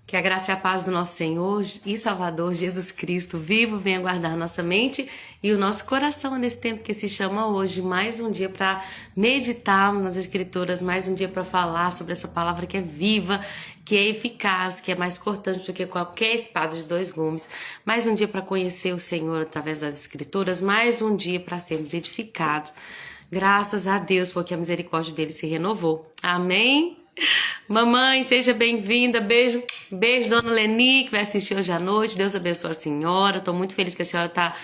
Que a graça e a paz do nosso Senhor e Salvador Jesus Cristo vivo venha guardar nossa mente e o nosso coração nesse tempo que se chama hoje. Mais um dia para meditarmos nas Escrituras, mais um dia para falar sobre essa palavra que é viva, que é eficaz, que é mais cortante do que qualquer espada de dois gumes. Mais um dia para conhecer o Senhor através das Escrituras, mais um dia para sermos edificados. Graças a Deus, porque a misericórdia dele se renovou. Amém? Mamãe, seja bem-vinda. Beijo, beijo, dona Leni, que vai assistir hoje à noite. Deus abençoe a senhora. Estou muito feliz que a senhora está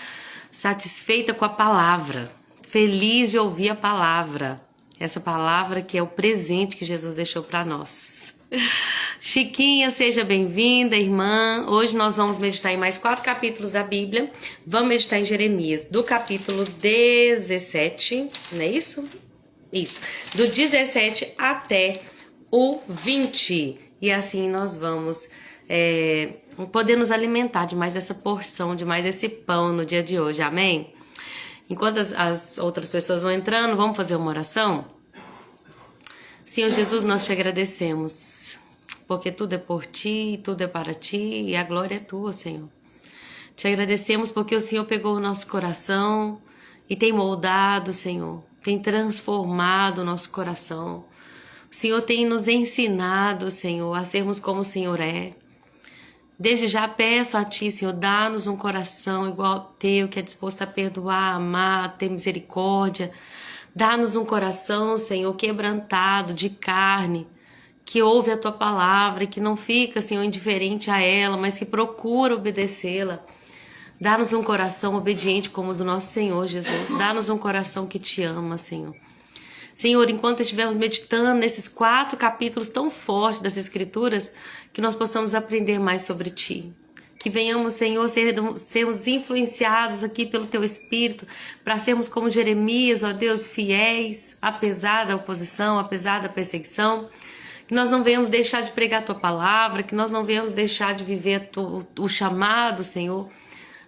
satisfeita com a palavra. Feliz de ouvir a palavra. Essa palavra que é o presente que Jesus deixou para nós. Chiquinha, seja bem-vinda, irmã. Hoje nós vamos meditar em mais 4 capítulos da Bíblia. Vamos meditar em Jeremias, do capítulo 17, não é isso? Isso, do 17 até o 20. E assim nós vamos poder nos alimentar de mais essa porção, de mais esse pão no dia de hoje, amém? Enquanto as outras pessoas vão entrando, vamos fazer uma oração? Senhor Jesus, nós te agradecemos, porque tudo é por ti, tudo é para ti e a glória é tua, Senhor. Te agradecemos porque o Senhor pegou o nosso coração e tem moldado, Senhor, tem transformado o nosso coração. O Senhor tem nos ensinado, Senhor, a sermos como o Senhor é. Desde já peço a Ti, Senhor, dá-nos um coração igual ao Teu, que é disposto a perdoar, a amar, a ter misericórdia. Dá-nos um coração, Senhor, quebrantado, de carne, que ouve a Tua palavra e que não fica, Senhor, indiferente a ela, mas que procura obedecê-la. Dá-nos um coração obediente como o do nosso Senhor Jesus. Dá-nos um coração que Te ama, Senhor. Senhor, enquanto estivermos meditando nesses 4 capítulos tão fortes das Escrituras, que nós possamos aprender mais sobre Ti. Que venhamos, Senhor, sermos influenciados aqui pelo Teu Espírito, para sermos como Jeremias, ó Deus, fiéis, apesar da oposição, apesar da perseguição. Que nós não venhamos deixar de pregar a Tua palavra, que nós não venhamos deixar de viver o chamado, Senhor,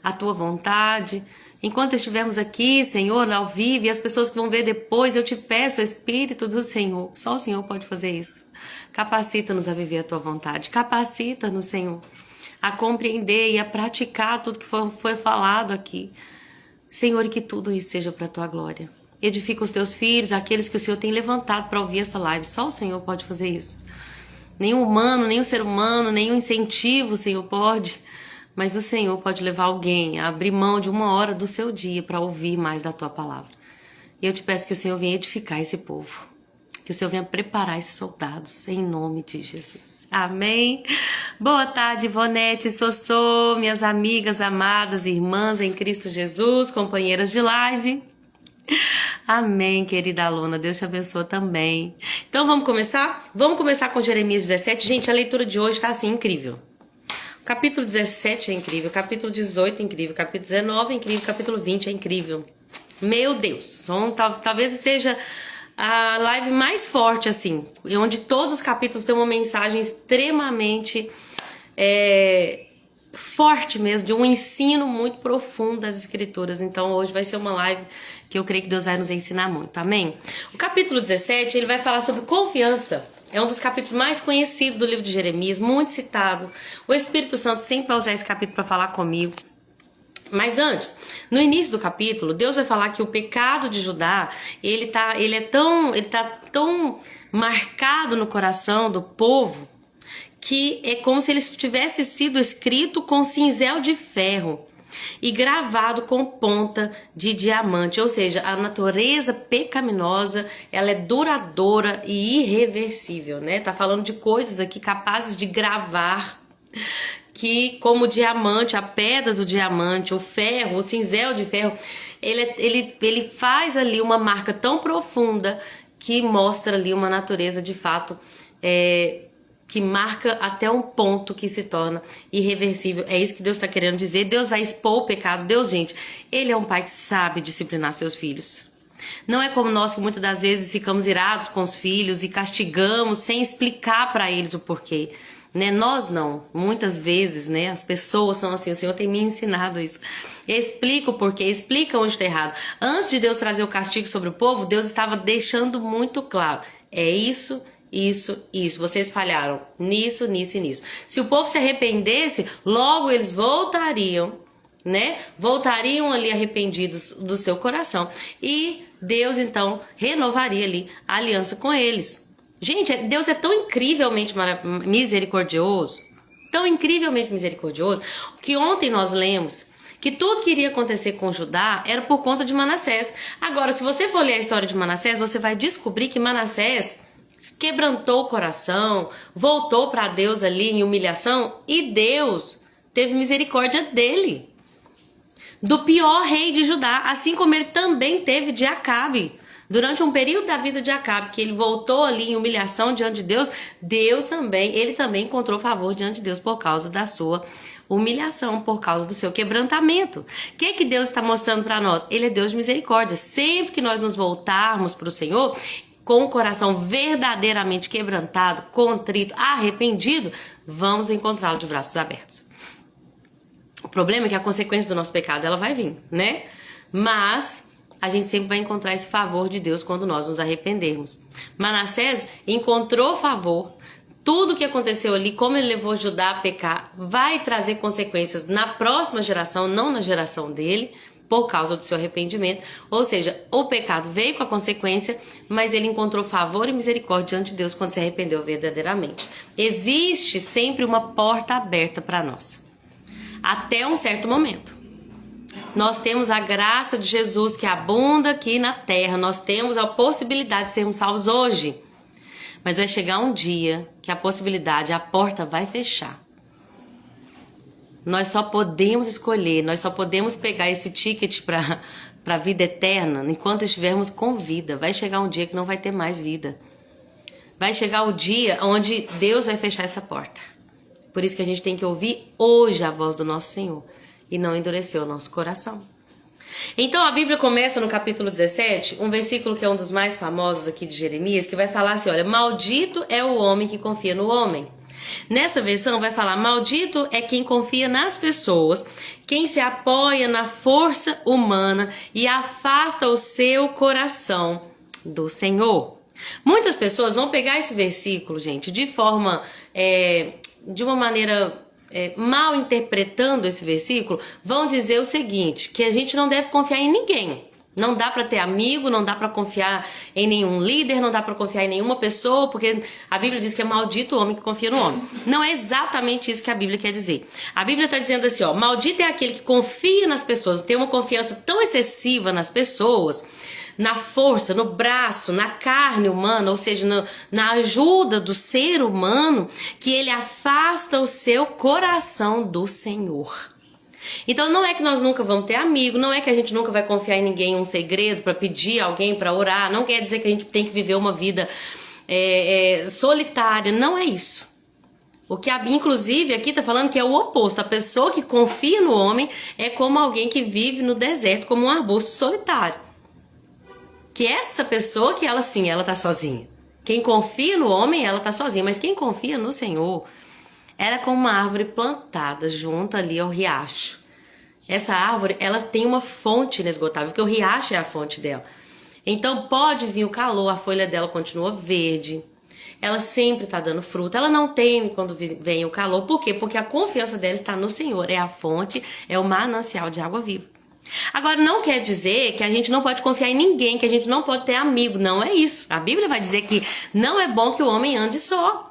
a Tua vontade. Enquanto estivermos aqui, Senhor, ao vivo, e as pessoas que vão ver depois, eu te peço, o Espírito do Senhor, só o Senhor pode fazer isso. Capacita-nos a viver a Tua vontade, capacita-nos, Senhor, a compreender e a praticar tudo que foi falado aqui. Senhor, e que tudo isso seja para a Tua glória. Edifica os Teus filhos, aqueles que o Senhor tem levantado para ouvir essa live, só o Senhor pode fazer isso. Nenhum humano, nenhum ser humano, nenhum incentivo, Senhor, pode. Mas o Senhor pode levar alguém a abrir mão de 1 hora do seu dia para ouvir mais da Tua palavra. E eu te peço que o Senhor venha edificar esse povo. Que o Senhor venha preparar esses soldados, em nome de Jesus. Amém? Boa tarde, Ivonete, Sossô, minhas amigas amadas, irmãs em Cristo Jesus, companheiras de live. Amém, querida aluna. Deus te abençoe também. Então vamos começar? Vamos começar com Jeremias 17. Gente, a leitura de hoje está assim, incrível. Capítulo 17 é incrível, capítulo 18 é incrível, capítulo 19 é incrível, capítulo 20 é incrível. Meu Deus, talvez seja a live mais forte, assim, onde todos os capítulos têm uma mensagem extremamente forte mesmo, de um ensino muito profundo das Escrituras. Então hoje vai ser uma live que eu creio que Deus vai nos ensinar muito, amém? O capítulo 17, ele vai falar sobre confiança. É um dos capítulos mais conhecidos do livro de Jeremias, muito citado. O Espírito Santo sempre vai usar esse capítulo para falar comigo. Mas antes, no início do capítulo, Deus vai falar que o pecado de Judá, ele tá tão marcado no coração do povo, que é como se ele tivesse sido escrito com cinzel de ferro e gravado com ponta de diamante, ou seja, a natureza pecaminosa, ela é duradoura e irreversível, né? Tá falando de coisas aqui capazes de gravar, que como o diamante, a pedra do diamante, o ferro, o cinzel de ferro, ele faz ali uma marca tão profunda que mostra ali uma natureza de fato que marca até um ponto que se torna irreversível. É isso que Deus está querendo dizer. Deus vai expor o pecado. Deus, gente, Ele é um pai que sabe disciplinar seus filhos. Não é como nós que muitas das vezes ficamos irados com os filhos e castigamos sem explicar para eles o porquê. Né? Nós não. Muitas vezes, né, as pessoas são assim. O Senhor tem me ensinado isso. Explica o porquê, explica onde está errado. Antes de Deus trazer o castigo sobre o povo, Deus estava deixando muito claro. É isso isso. Vocês falharam nisso, nisso e nisso. Se o povo se arrependesse, logo eles voltariam, né? Voltariam ali arrependidos do seu coração. E Deus, então, renovaria ali a aliança com eles. Gente, Deus é tão incrivelmente misericordioso, tão incrivelmente misericordioso, que ontem nós lemos que tudo que iria acontecer com Judá era por conta de Manassés. Agora, se você for ler a história de Manassés, você vai descobrir que Manassés quebrantou o coração, voltou para Deus ali em humilhação, e Deus teve misericórdia dele, do pior rei de Judá, assim como ele também teve de Acabe. Durante um período da vida de Acabe, que ele voltou ali em humilhação diante de Deus, ele também encontrou favor diante de Deus por causa da sua humilhação, por causa do seu quebrantamento. O que Deus está mostrando para nós? Ele é Deus de misericórdia. Sempre que nós nos voltarmos para o Senhor, com o coração verdadeiramente quebrantado, contrito, arrependido, vamos encontrá-lo de braços abertos. O problema é que a consequência do nosso pecado, ela vai vir, né? Mas a gente sempre vai encontrar esse favor de Deus quando nós nos arrependermos. Manassés encontrou favor. Tudo que aconteceu ali, como ele levou Judá a pecar, vai trazer consequências na próxima geração, não na geração dele, por causa do seu arrependimento. Ou seja, o pecado veio com a consequência, mas ele encontrou favor e misericórdia diante de Deus quando se arrependeu verdadeiramente. Existe sempre uma porta aberta para nós, até um certo momento. Nós temos a graça de Jesus que abunda aqui na terra, nós temos a possibilidade de sermos salvos hoje. Mas vai chegar um dia que a porta vai fechar. Nós só podemos escolher, nós só podemos pegar esse ticket para a vida eterna enquanto estivermos com vida. Vai chegar um dia que não vai ter mais vida. Vai chegar o dia onde Deus vai fechar essa porta. Por isso que a gente tem que ouvir hoje a voz do nosso Senhor e não endurecer o nosso coração. Então a Bíblia começa no capítulo 17, um versículo que é um dos mais famosos aqui de Jeremias, que vai falar assim, olha, maldito é o homem que confia no homem. Nessa versão vai falar, maldito é quem confia nas pessoas, quem se apoia na força humana e afasta o seu coração do Senhor. Muitas pessoas vão pegar esse versículo, gente, de uma maneira mal interpretando esse versículo, vão dizer o seguinte, que a gente não deve confiar em ninguém. Não dá para ter amigo, não dá para confiar em nenhum líder, não dá para confiar em nenhuma pessoa, porque a Bíblia diz que é maldito o homem que confia no homem. Não é exatamente isso que a Bíblia quer dizer. A Bíblia está dizendo assim, ó, maldito é aquele que confia nas pessoas, tem uma confiança tão excessiva nas pessoas, na força, no braço, na carne humana, ou seja, na ajuda do ser humano, que ele afasta o seu coração do Senhor. Então não é que nós nunca vamos ter amigo, não é que a gente nunca vai confiar em ninguém um segredo para pedir alguém para orar, não quer dizer que a gente tem que viver uma vida solitária, não é isso. O que inclusive aqui está falando que é o oposto, a pessoa que confia no homem é como alguém que vive no deserto, como um arbusto solitário. Que essa pessoa que ela sim, ela tá sozinha. Quem confia no homem, ela tá sozinha, mas quem confia no Senhor, ela é como uma árvore plantada junto ali ao riacho. Essa árvore, ela tem uma fonte inesgotável, porque o riacho é a fonte dela. Então pode vir o calor, a folha dela continua verde, ela sempre está dando fruto, ela não teme quando vem o calor. Por quê? Porque a confiança dela está no Senhor, é a fonte, é o manancial de água viva. Agora não quer dizer que a gente não pode confiar em ninguém, que a gente não pode ter amigo, não é isso. A Bíblia vai dizer que não é bom que o homem ande só.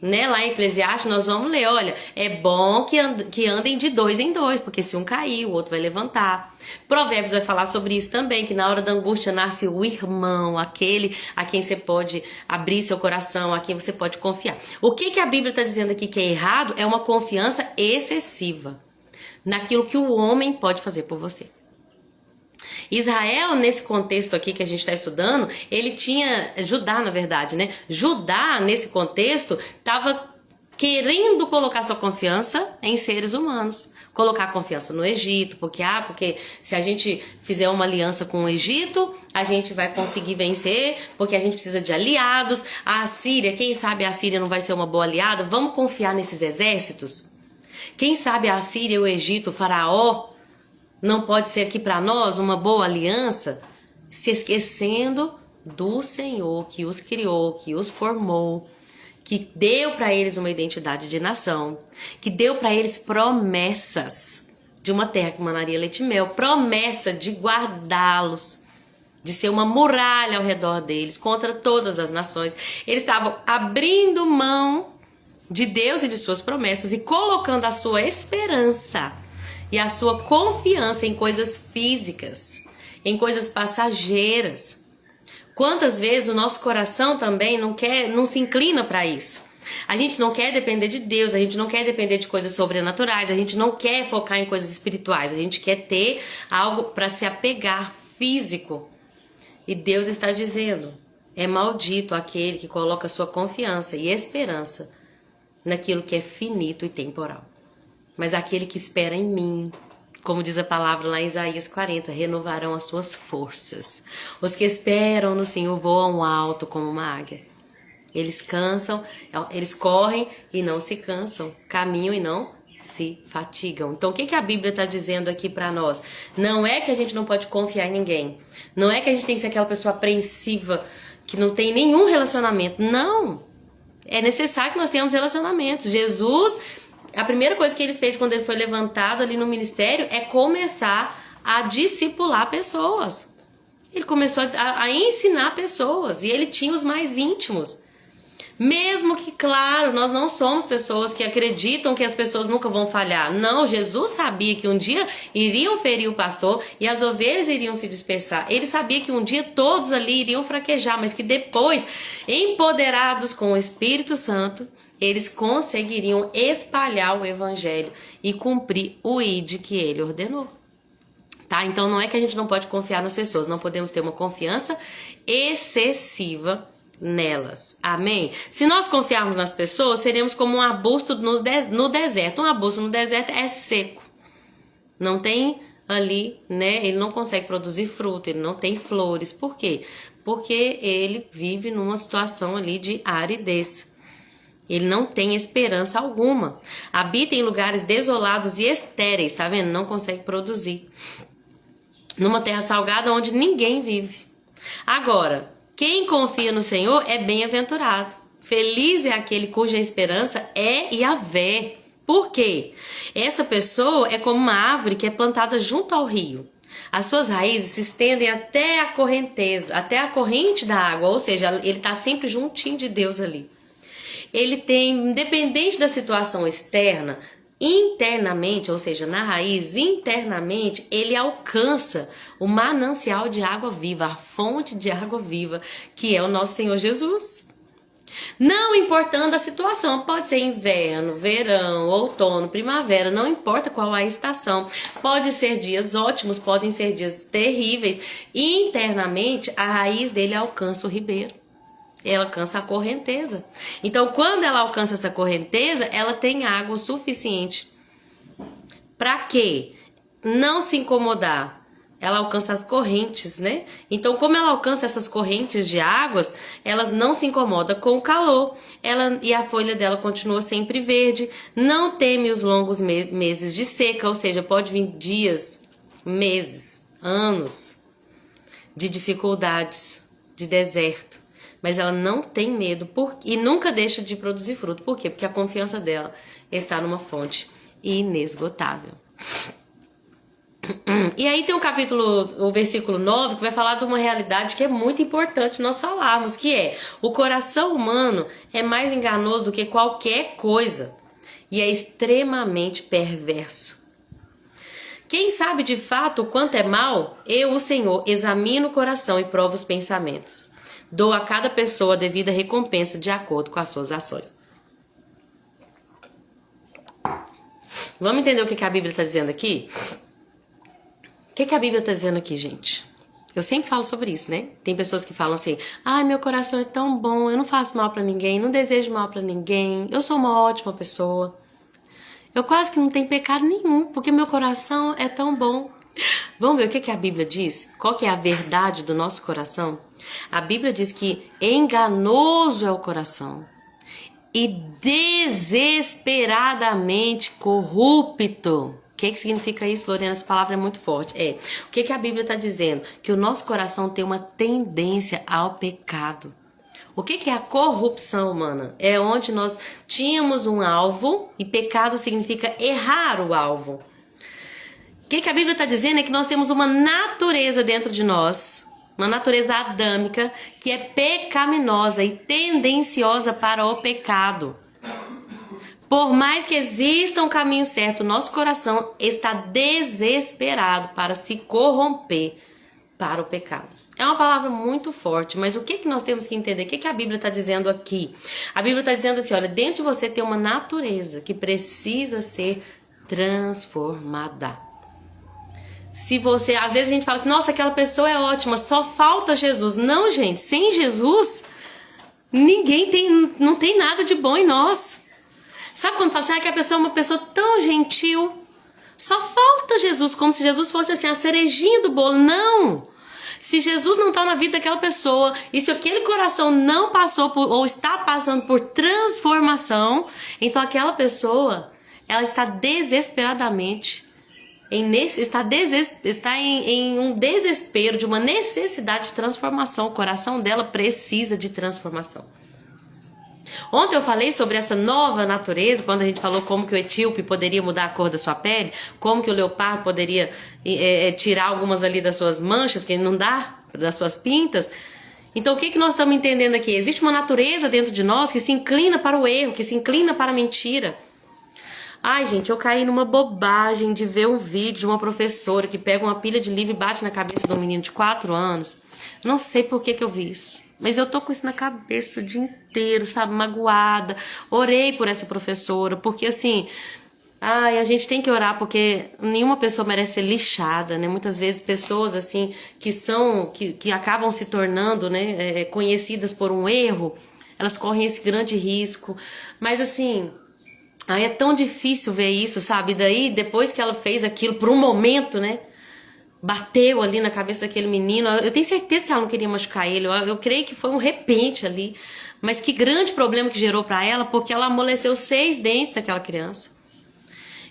Né? Lá em Eclesiastes nós vamos ler, olha, é bom que andem de 2 em 2, porque se um cair, o outro vai levantar. Provérbios vai falar sobre isso também, que na hora da angústia nasce o irmão, aquele a quem você pode abrir seu coração, a quem você pode confiar. O que a Bíblia está dizendo aqui que é errado é uma confiança excessiva naquilo que o homem pode fazer por você. Israel, nesse contexto aqui que a gente está estudando, ele tinha, Judá na verdade, né? Judá, nesse contexto, estava querendo colocar sua confiança em seres humanos. Colocar confiança no Egito, porque se a gente fizer uma aliança com o Egito, a gente vai conseguir vencer, porque a gente precisa de aliados. A Assíria, quem sabe a Assíria não vai ser uma boa aliada? Vamos confiar nesses exércitos? Quem sabe a Assíria, o Egito, o Faraó não pode ser aqui para nós uma boa aliança, se esquecendo do Senhor que os criou, que os formou, que deu para eles uma identidade de nação, que deu para eles promessas de uma terra que manaria leite e mel, promessa de guardá-los, de ser uma muralha ao redor deles contra todas as nações. Eles estavam abrindo mão de Deus e de suas promessas e colocando a sua esperança e a sua confiança em coisas físicas, em coisas passageiras. Quantas vezes o nosso coração também não se inclina para isso? A gente não quer depender de Deus, a gente não quer depender de coisas sobrenaturais, a gente não quer focar em coisas espirituais, a gente quer ter algo para se apegar físico. E Deus está dizendo: é maldito aquele que coloca sua confiança e esperança naquilo que é finito e temporal. Mas aquele que espera em mim, como diz a palavra lá em Isaías 40, renovarão as suas forças. Os que esperam no Senhor voam alto como uma águia. Eles correm e não se cansam, caminham e não se fatigam. Então o que a Bíblia está dizendo aqui para nós? Não é que a gente não pode confiar em ninguém. Não é que a gente tem que ser aquela pessoa apreensiva que não tem nenhum relacionamento. Não! É necessário que nós tenhamos relacionamentos. Jesus, a primeira coisa que ele fez quando ele foi levantado ali no ministério é começar a discipular pessoas. Ele começou a ensinar pessoas e ele tinha os mais íntimos. Mesmo que, claro, nós não somos pessoas que acreditam que as pessoas nunca vão falhar. Não, Jesus sabia que um dia iriam ferir o pastor e as ovelhas iriam se dispersar. Ele sabia que um dia todos ali iriam fraquejar, mas que depois, empoderados com o Espírito Santo, eles conseguiriam espalhar o evangelho e cumprir o ID que ele ordenou. Tá? Então não é que a gente não pode confiar nas pessoas, não podemos ter uma confiança excessiva nelas. Amém? Se nós confiarmos nas pessoas, seremos como um arbusto no deserto. Um arbusto no deserto é seco. Não tem ali, né? Ele não consegue produzir fruto, ele não tem flores. Por quê? Porque ele vive numa situação ali de aridez. Ele não tem esperança alguma. Habita em lugares desolados e estéreis, tá vendo? Não consegue produzir. Numa terra salgada onde ninguém vive. Agora, quem confia no Senhor é bem-aventurado. Feliz é aquele cuja esperança é Yahvé. Por quê? Essa pessoa é como uma árvore que é plantada junto ao rio. As suas raízes se estendem até a correnteza, até a corrente da água, ou seja, ele está sempre juntinho de Deus ali. Ele tem, independente da situação externa, internamente, ou seja, na raiz, internamente, ele alcança o manancial de água viva, a fonte de água viva, que é o nosso Senhor Jesus. Não importando a situação, pode ser inverno, verão, outono, primavera, não importa qual a estação. Pode ser dias ótimos, podem ser dias terríveis. E internamente, a raiz dele alcança o ribeiro. Ela alcança a correnteza. Então, quando ela alcança essa correnteza, ela tem água suficiente. Para quê? Não se incomodar. Ela alcança as correntes, né? Então, como ela alcança essas correntes de águas, elas não se incomodam com o calor. E a folha dela continua sempre verde. Não teme os longos meses de seca, ou seja, pode vir dias, meses, anos de dificuldades, de deserto. Mas ela não tem medo e nunca deixa de produzir fruto. Por quê? Porque a confiança dela está numa fonte inesgotável. E aí tem o versículo 9, que vai falar de uma realidade que é muito importante nós falarmos, que é: o coração humano é mais enganoso do que qualquer coisa e é extremamente perverso. Quem sabe de fato o quanto é mal? Eu, o Senhor, examino o coração e provo os pensamentos. Dou a cada pessoa a devida recompensa de acordo com as suas ações. Vamos entender o que a Bíblia está dizendo aqui? O que a Bíblia está dizendo aqui, gente? Eu sempre falo sobre isso, né? Tem pessoas que falam assim: ai, meu coração é tão bom, eu não faço mal pra ninguém, não desejo mal pra ninguém, eu sou uma ótima pessoa. Eu quase que não tenho pecado nenhum, porque meu coração é tão bom. Vamos ver o que a Bíblia diz? Qual que é a verdade do nosso coração? A Bíblia diz que enganoso é o coração e desesperadamente corrupto. que significa isso, Lorena? Essa palavra é muito forte. O que a Bíblia está dizendo? Que o nosso coração tem uma tendência ao pecado. O que é a corrupção humana? É onde nós tínhamos um alvo e pecado significa errar o alvo. O que a Bíblia está dizendo é que nós temos uma natureza dentro de nós, uma natureza adâmica, que é pecaminosa e tendenciosa para o pecado. Por mais que exista um caminho certo, nosso coração está desesperado para se corromper para o pecado. É uma palavra muito forte, mas o que nós temos que entender? O que a Bíblia está dizendo aqui? A Bíblia está dizendo assim, olha, dentro de você tem uma natureza que precisa ser transformada. Se você, às vezes a gente fala assim, nossa, aquela pessoa é ótima, só falta Jesus. Não, gente, sem Jesus, não tem nada de bom em nós. Sabe quando fala assim, que a pessoa é uma pessoa tão gentil, só falta Jesus, como se Jesus fosse assim, a cerejinha do bolo. Não! Se Jesus não está na vida daquela pessoa, e se aquele coração não passou por, ou está passando por transformação, então aquela pessoa, ela está desesperadamente, está em um desespero de uma necessidade de transformação. O coração dela precisa de transformação. Ontem eu falei sobre essa nova natureza, quando a gente falou como que o etíope poderia mudar a cor da sua pele, como que o leopardo poderia tirar algumas ali das suas manchas, que não dá, das suas pintas. Então o que nós estamos entendendo aqui? Existe uma natureza dentro de nós que se inclina para o erro, que se inclina para a mentira. Ai, gente, eu caí numa bobagem de ver um vídeo de uma professora que pega uma pilha de livro e bate na cabeça de um menino de 4 anos. Não sei por que eu vi isso. Mas eu tô com isso na cabeça o dia inteiro, sabe? Magoada. Orei por essa professora, porque assim... a gente tem que orar, porque nenhuma pessoa merece ser lixada, né? Muitas vezes pessoas, assim, que acabam se tornando, né, conhecidas por um erro, elas correm esse grande risco. Mas assim... é tão difícil ver isso, sabe? Daí, depois que ela fez aquilo, por um momento, né? Bateu ali na cabeça daquele menino. Eu tenho certeza que ela não queria machucar ele. Eu creio que foi um repente ali. Mas que grande problema que gerou pra ela, porque ela amoleceu 6 dentes daquela criança.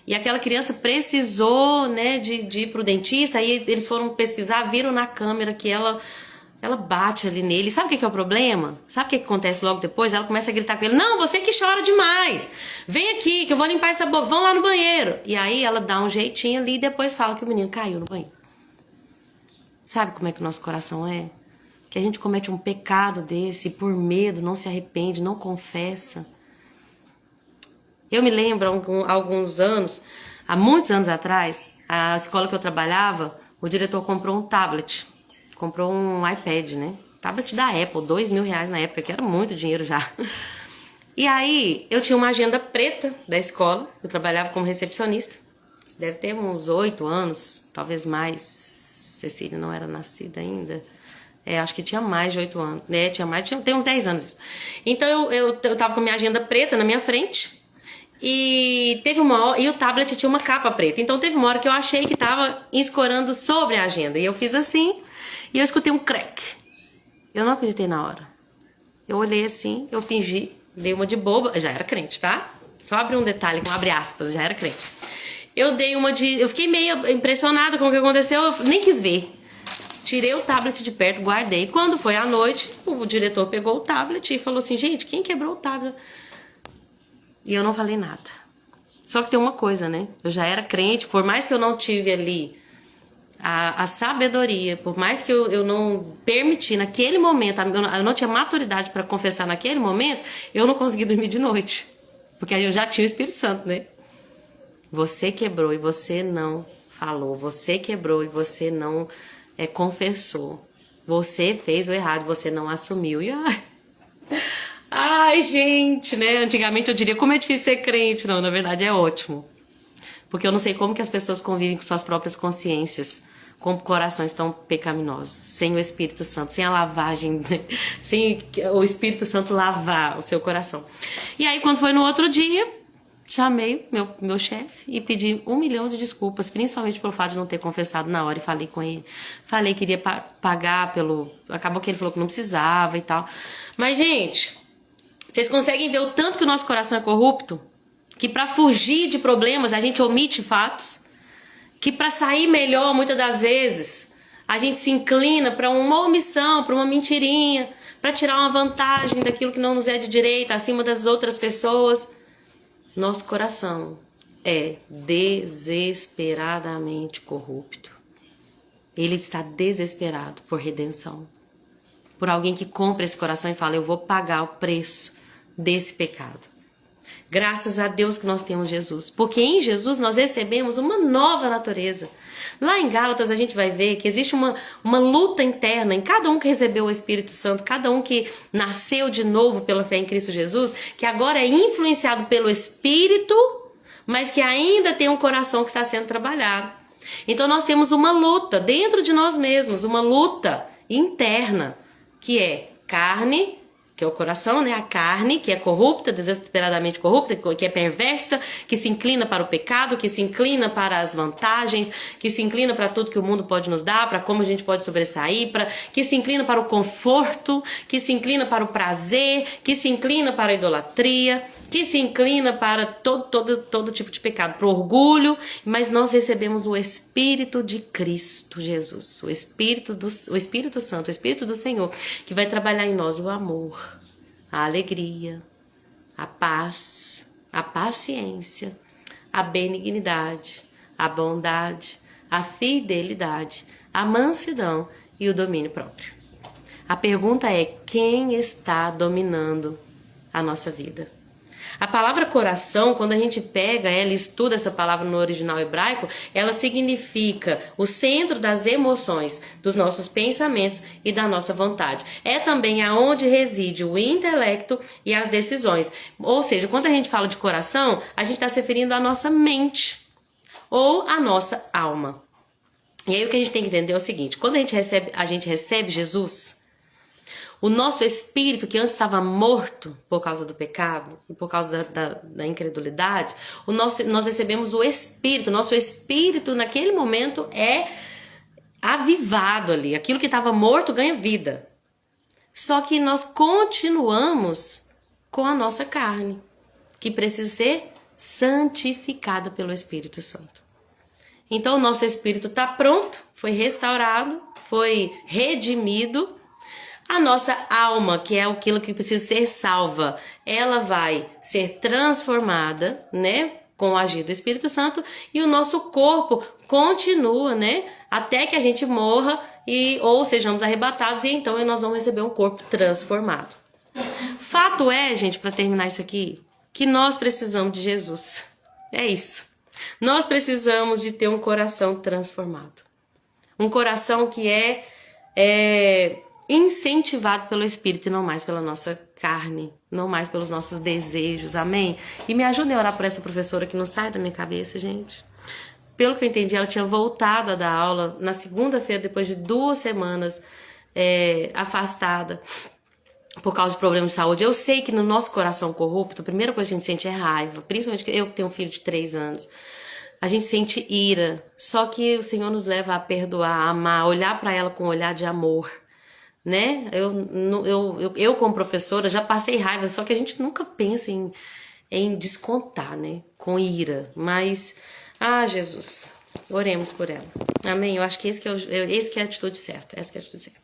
E aquela criança precisou, né, de ir pro dentista. Aí eles foram pesquisar, viram na câmera que ela bate ali nele. Sabe o que é o problema? Sabe o que acontece logo depois? Ela começa a gritar com ele, não, você que chora demais, vem aqui que eu vou limpar essa boca, vão lá no banheiro. E aí ela dá um jeitinho ali e depois fala que o menino caiu no banheiro. Sabe como é que o nosso coração é? Que a gente comete um pecado desse e por medo não se arrepende, não confessa. Eu me lembro há alguns anos, há muitos anos atrás, a escola que eu trabalhava, o diretor comprou um tablet. Comprou um iPad, né? Tablet da Apple, R$2.000 na época, que era muito dinheiro já. E aí, eu tinha uma agenda preta da escola, eu trabalhava como recepcionista. Isso deve ter uns 8 anos, talvez mais. Cecília não era nascida ainda. Acho que tinha mais de 8 anos, né? Tem uns 10 anos isso. Então, eu tava com a minha agenda preta na minha frente. E teve uma hora, e o tablet tinha uma capa preta. Então, teve uma hora que eu achei que tava escorando sobre a agenda. E eu fiz assim... E eu escutei um crack. Eu não acreditei na hora. Eu olhei assim, eu fingi, dei uma de boba. Já era crente, tá? Só abri um detalhe com abre aspas, já era crente. Eu fiquei meio impressionada com o que aconteceu, eu nem quis ver. Tirei o tablet de perto, guardei. Quando foi à noite, o diretor pegou o tablet e falou assim, gente, quem quebrou o tablet? E eu não falei nada. Só que tem uma coisa, né? Eu já era crente, por mais que eu não tive ali a sabedoria, por mais que eu não permiti naquele momento, eu não tinha maturidade para confessar naquele momento, eu não consegui dormir de noite, porque aí eu já tinha o Espírito Santo, né? Você quebrou e você não falou, você quebrou e você não confessou, você fez o errado, você não assumiu. E ai, gente, né? Antigamente eu diria como é difícil ser crente. Não, na verdade é ótimo, porque eu não sei como que as pessoas convivem com suas próprias consciências, com corações tão pecaminosos, sem o Espírito Santo, sem a lavagem, né? Sem o Espírito Santo lavar o seu coração. E aí, quando foi no outro dia, chamei meu chefe e pedi 1 milhão de desculpas, principalmente pelo fato de não ter confessado na hora, e falei com ele. Falei que iria pagar pelo... Acabou que ele falou que não precisava e tal. Mas, gente, vocês conseguem ver o tanto que o nosso coração é corrupto? Que para fugir de problemas, a gente omite fatos. que para sair melhor, muitas das vezes, a gente se inclina para uma omissão, para uma mentirinha, para tirar uma vantagem daquilo que não nos é de direito, acima das outras pessoas. Nosso coração é desesperadamente corrupto. Ele está desesperado por redenção. Por alguém que compra esse coração e fala, eu vou pagar o preço desse pecado. Graças a Deus que nós temos Jesus. Porque em Jesus nós recebemos uma nova natureza. Lá em Gálatas a gente vai ver que existe uma luta interna em cada um que recebeu o Espírito Santo, cada um que nasceu de novo pela fé em Cristo Jesus, que agora é influenciado pelo Espírito, mas que ainda tem um coração que está sendo trabalhado. Então nós temos uma luta dentro de nós mesmos, uma luta interna, que é carne, que é o coração, né? A carne, que é corrupta, desesperadamente corrupta, que é perversa, que se inclina para o pecado, que se inclina para as vantagens, que se inclina para tudo que o mundo pode nos dar, para como a gente pode sobressair, que se inclina para o conforto, que se inclina para o prazer, que se inclina para a idolatria, que se inclina para todo tipo de pecado, para o orgulho, mas nós recebemos o Espírito de Cristo Jesus, o Espírito Santo, o Espírito do Senhor, que vai trabalhar em nós o amor, a alegria, a paz, a paciência, a benignidade, a bondade, a fidelidade, a mansidão e o domínio próprio. A pergunta é, quem está dominando a nossa vida? A palavra coração, quando a gente pega ela e estuda essa palavra no original hebraico, ela significa o centro das emoções, dos nossos pensamentos e da nossa vontade. É também aonde reside o intelecto e as decisões. Ou seja, quando a gente fala de coração, a gente está se referindo à nossa mente ou à nossa alma. E aí o que a gente tem que entender é o seguinte, quando a gente recebe Jesus, o nosso espírito, que antes estava morto por causa do pecado e por causa da incredulidade, nós recebemos o espírito. O nosso espírito, naquele momento, é avivado ali. Aquilo que estava morto ganha vida. Só que nós continuamos com a nossa carne, que precisa ser santificada pelo Espírito Santo. Então, o nosso espírito está pronto, foi restaurado, foi redimido. A nossa alma, que é aquilo que precisa ser salva, ela vai ser transformada, né, com o agir do Espírito Santo, e o nosso corpo continua, né, até que a gente morra ou sejamos arrebatados, e então nós vamos receber um corpo transformado. Fato é, gente, para terminar isso aqui, que nós precisamos de Jesus. É isso. Nós precisamos de ter um coração transformado. Um coração que é incentivado pelo Espírito e não mais pela nossa carne, não mais pelos nossos desejos, amém? E me ajudem a orar por essa professora que não sai da minha cabeça, gente. Pelo que eu entendi, ela tinha voltado a dar aula na segunda-feira, depois de 2 semanas afastada por causa de problemas de saúde. Eu sei que no nosso coração corrupto, a primeira coisa que a gente sente é raiva, principalmente eu que tenho um filho de 3 anos. A gente sente ira, só que o Senhor nos leva a perdoar, a amar, a olhar para ela com um olhar de amor. Né? Eu como professora já passei raiva, só que a gente nunca pensa em descontar, né? Com ira, mas Jesus, oremos por ela, amém? Eu acho que esse que é a atitude certa, essa que é a atitude certa.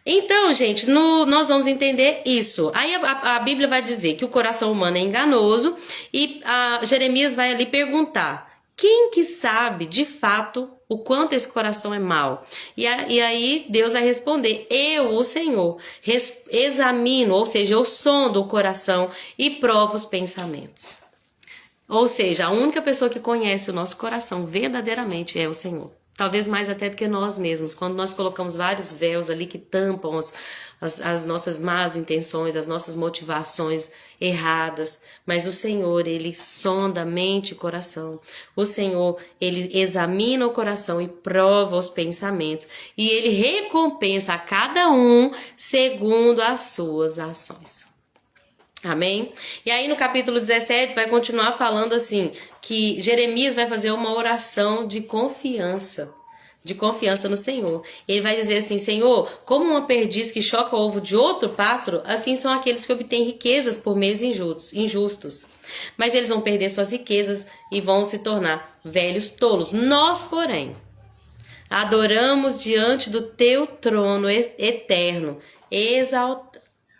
Então, gente, nós vamos entender isso. Aí a Bíblia vai dizer que o coração humano é enganoso e Jeremias vai ali perguntar: quem que sabe, de fato, o quanto esse coração é mau? E aí Deus vai responder: eu, o Senhor, examino, ou seja, eu sondo o coração e provo os pensamentos. Ou seja, a única pessoa que conhece o nosso coração verdadeiramente é o Senhor. Talvez mais até do que nós mesmos, quando nós colocamos vários véus ali que tampam as nossas más intenções, as nossas motivações erradas. Mas o Senhor, Ele sonda a mente e coração. O Senhor, Ele examina o coração e prova os pensamentos. E Ele recompensa a cada um segundo as suas ações. Amém? E aí no capítulo 17 vai continuar falando assim, que Jeremias vai fazer uma oração de confiança, de confiança no Senhor. Ele vai dizer assim: Senhor, como uma perdiz que choca o ovo de outro pássaro, assim são aqueles que obtêm riquezas por meios injustos. Mas eles vão perder suas riquezas e vão se tornar velhos tolos. Nós, porém, adoramos diante do teu trono eterno,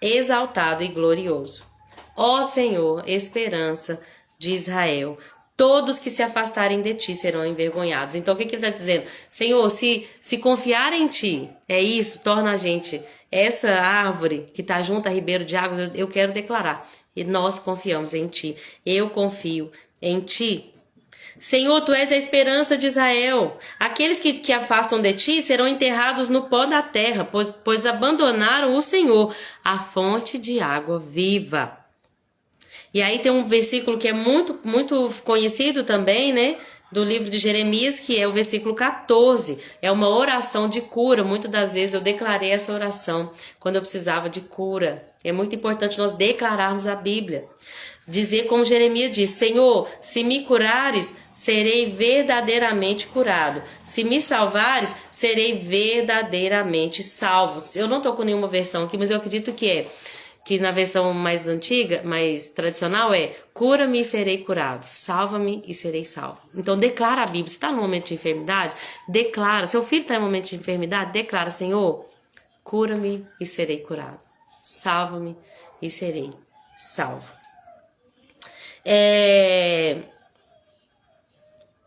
exaltado e glorioso. Ó Senhor, esperança de Israel, todos que se afastarem de ti serão envergonhados. Então o que ele está dizendo? Senhor, se confiar em ti, é isso, torna a gente essa árvore que está junto a ribeiro de águas. Eu quero declarar, e nós confiamos em ti, eu confio em ti. Senhor, tu és a esperança de Israel. Aqueles que afastam de ti serão enterrados no pó da terra, pois abandonaram o Senhor, a fonte de água viva. E aí tem um versículo que é muito, muito conhecido também, né? Do livro de Jeremias, que é o versículo 14. É uma oração de cura. Muitas das vezes eu declarei essa oração quando eu precisava de cura. É muito importante nós declararmos a Bíblia. Dizer como Jeremias diz: Senhor, se me curares, serei verdadeiramente curado. Se me salvares, serei verdadeiramente salvo. Eu não estou com nenhuma versão aqui, mas eu acredito que na versão mais antiga, mais tradicional, é: cura-me e serei curado, salva-me e serei salvo. Então declara a Bíblia. Se está no momento de enfermidade, declara. Seu filho está em momento de enfermidade, declara: Senhor, cura-me e serei curado, salva-me e serei salvo.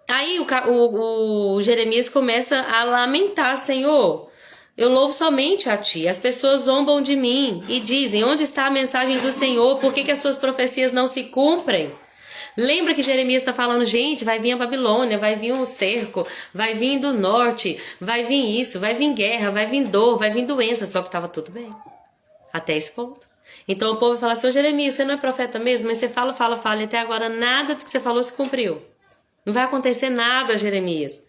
Aí o Jeremias começa a lamentar: Senhor, eu louvo somente a ti. As pessoas zombam de mim e dizem: onde está a mensagem do Senhor? Por que as suas profecias não se cumprem? Lembra que Jeremias está falando: gente, vai vir a Babilônia, vai vir um cerco, vai vir do norte, vai vir isso, vai vir guerra, vai vir dor, vai vir doença. Só que estava tudo bem até esse ponto. Então o povo fala assim: ô Jeremias, você não é profeta mesmo? Mas você fala, e até agora nada do que você falou se cumpriu. Não vai acontecer nada, Jeremias.